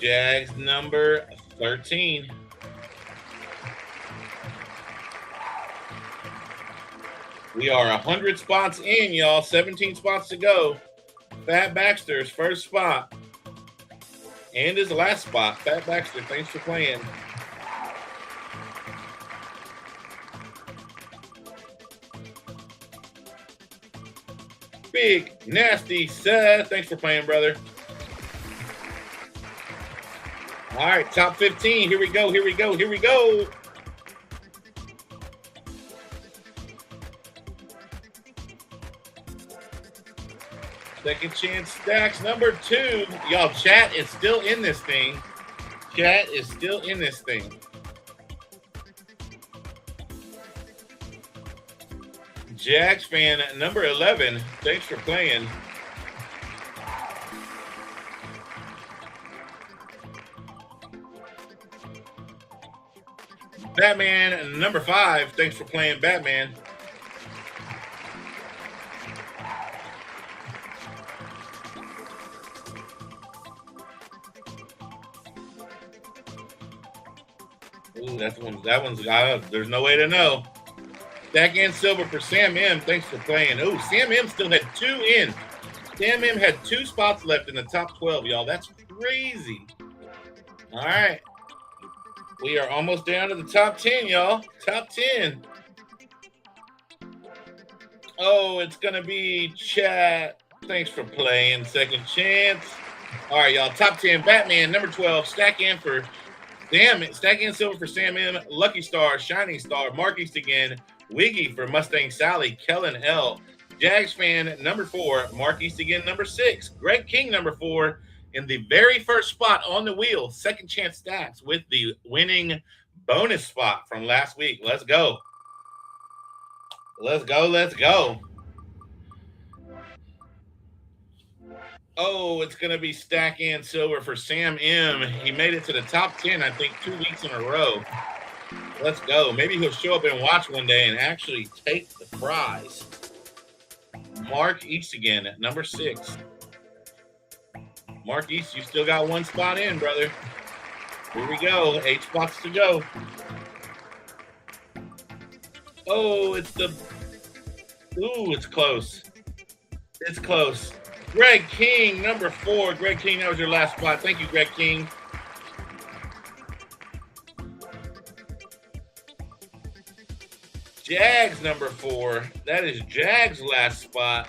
Jags number 13. We are 100 spots in, y'all. 17 spots to go. Fat Baxter's first spot. And his last spot. Fat Baxter, thanks for playing. Big Nasty Seth, thanks for playing, brother. All right, top 15. Here we go, here we go, here we go. Second chance stacks number 2. Y'all, chat is still in this thing. Chat is still in this thing. Jags fan number 11. Thanks for playing. Batman number 5. Thanks for playing, Batman. Ooh, that one's there's no way to know. Stack and silver for Sam M. Thanks for playing. Oh, Sam M still had 2 in. Sam M had 2 spots left in the top 12, y'all. That's crazy. All right. We are almost down to the top 10, y'all. Top 10. Oh, it's going to be chat. Thanks for playing. Second chance. All right, y'all. Top 10. Batman, number 12. Stack in for Sam. Stack in silver for Sam M. Lucky Star, Shining Star, Mark East again. Wiggy for Mustang Sally, Kellen L. Jags fan, number 4. Mark East again, number 6. Greg King, number 4. In the very first spot on the wheel. Second chance stacks with the winning bonus spot from last week. Let's go. Let's go. Let's go. Oh, it's going to be stack and silver for Sam M. He made it to the top 10, I think, 2 weeks in a row. Let's go. Maybe he'll show up and watch one day and actually take the prize. Mark East again at number 6. Mark East, you still got 1 spot in, brother. Here we go. 8 spots to go. Oh, it's the... Ooh, it's close. It's close. Greg King, number 4. Greg King, that was your last spot. Thank you, Greg King. Jags, number 4. That is Jags' last spot.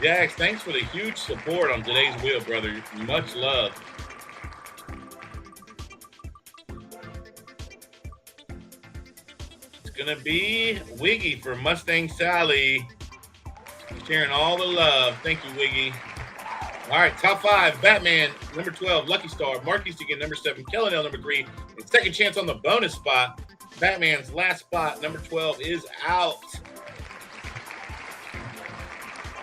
Jags, thanks for the huge support on today's wheel, brother. Much love. It's going to be Wiggy for Mustang Sally. Sharing all the love. Thank you, Wiggy. All right, top 5. Batman, number 12. Lucky Star. Marquis again, number 7. Kellen L, number 3. And second chance on the bonus spot. Batman's last spot, number 12, is out.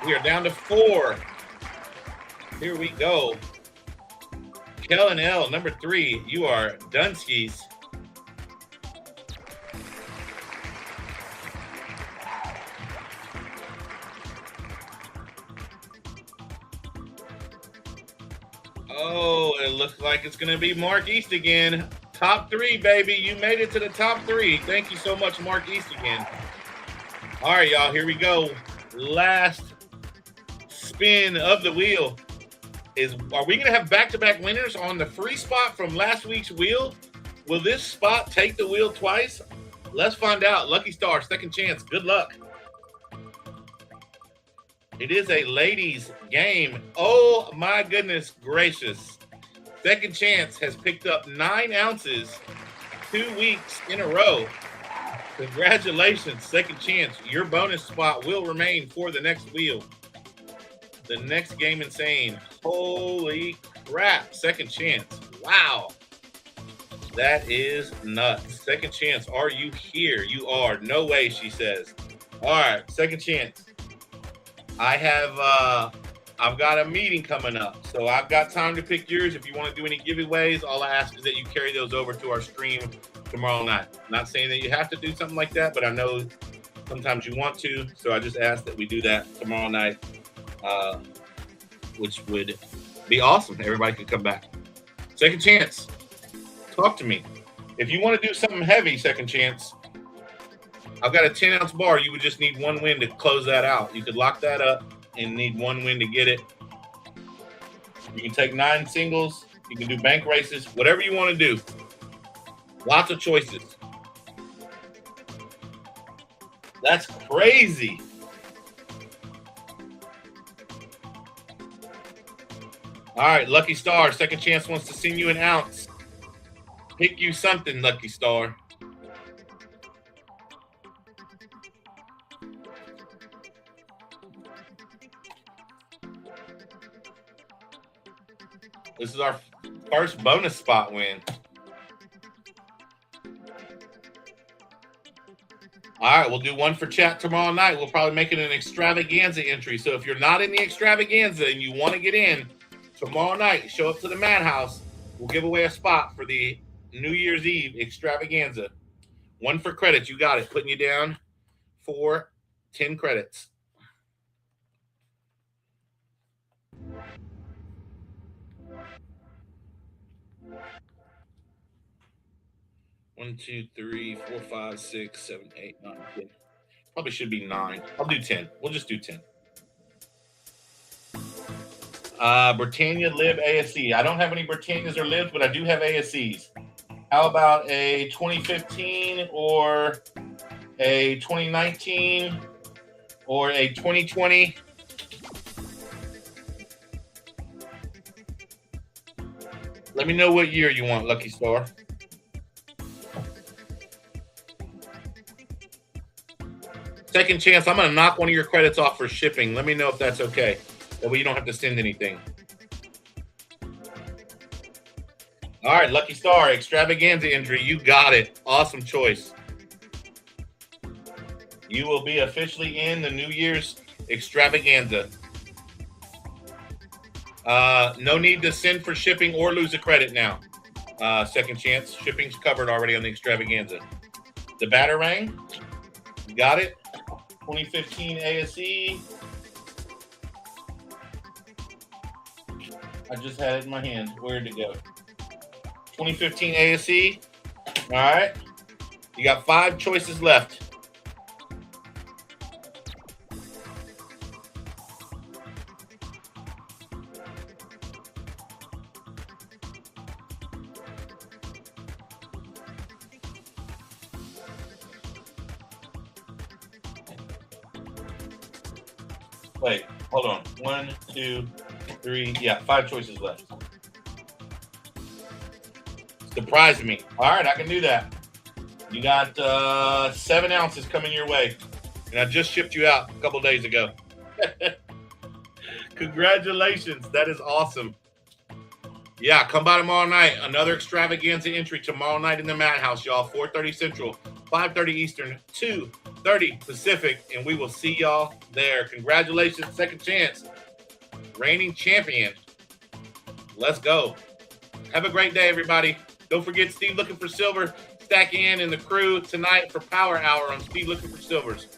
We are down to 4. Here we go. Kellen L, number 3. You are Dunskies. Oh, it looks like it's going to be Mark East again. Top 3, baby. You made it to the top 3. Thank you so much, Mark East again. All right, y'all. Here we go. Last spin of the wheel. Are we going to have back-to-back winners on the free spot from last week's wheel? Will this spot take the wheel twice? Let's find out. Lucky Star, second chance. Good luck. It is a ladies' game. Oh, my goodness gracious. Second chance has picked up 9 ounces 2 weeks in a row. Congratulations, second chance. Your bonus spot will remain for the next wheel. The next game insane. Holy crap. Second chance. Wow. That is nuts. Second chance. Are you here? You are. No way, she says. All right. Second chance. I've got a meeting coming up, so I've got time to pick yours. If you want to do any giveaways, all I ask is that you carry those over to our stream tomorrow night. Not saying that you have to do something like that, but I know sometimes you want to, so I just ask that we do that tomorrow night, which would be awesome. Everybody could come back. Second chance. Talk to me. If you want to do something heavy, second chance, I've got a 10-ounce bar. You would just need 1 win to close that out. You could lock that up and need 1 win to get it. You can take 9 singles. You can do bank races, whatever you want to do. Lots of choices. That's crazy. All right, Lucky Star. Second chance wants to send you an ounce. Pick you something, Lucky Star. This is our first bonus spot win. All right, we'll do one for chat tomorrow night. We'll probably make it an extravaganza entry. So if you're not in the extravaganza and you want to get in, tomorrow night, show up to the Madhouse. We'll give away a spot for the New Year's Eve extravaganza. 1 for credits. You got it. Putting you down for 10 credits. One, 2, 3, 4, 5, 6, 7, 8, 9, 10. Probably should be 9. I'll do 10. We'll just do 10. Britannia Lib ASC. I don't have any Britannias or Libs, but I do have ASCs. How about a 2015 or a 2019 or a 2020? Let me know what year you want, Lucky Star. Second chance, I'm going to knock one of your credits off for shipping. Let me know if that's okay. That way you don't have to send anything. All right, Lucky Star, extravaganza injury. You got it. Awesome choice. You will be officially in the New Year's extravaganza. No need to send for shipping or lose a credit now. Second chance. Shipping's covered already on the extravaganza. The Batarang. You got it. 2015 ASE. I just had it in my hand. Where'd it go? 2015 ASE. All right. You got 5 choices left. Wait, hold on. 1, 2, 3. Yeah, 5 choices left. Surprise me. All right, I can do that. You got 7 ounces coming your way. And I just shipped you out a couple days ago. Congratulations. That is awesome. Yeah, come by tomorrow night. Another extravaganza entry tomorrow night in the Madhouse, y'all. 4:30 Central, 5:30 Eastern, 2:30 Pacific, and we will see y'all there. Congratulations, second chance. Reigning champion. Let's go. Have a great day, everybody. Don't forget Steve Looking for Silver, Stack in the crew tonight for Power Hour on Steve Looking for Silvers.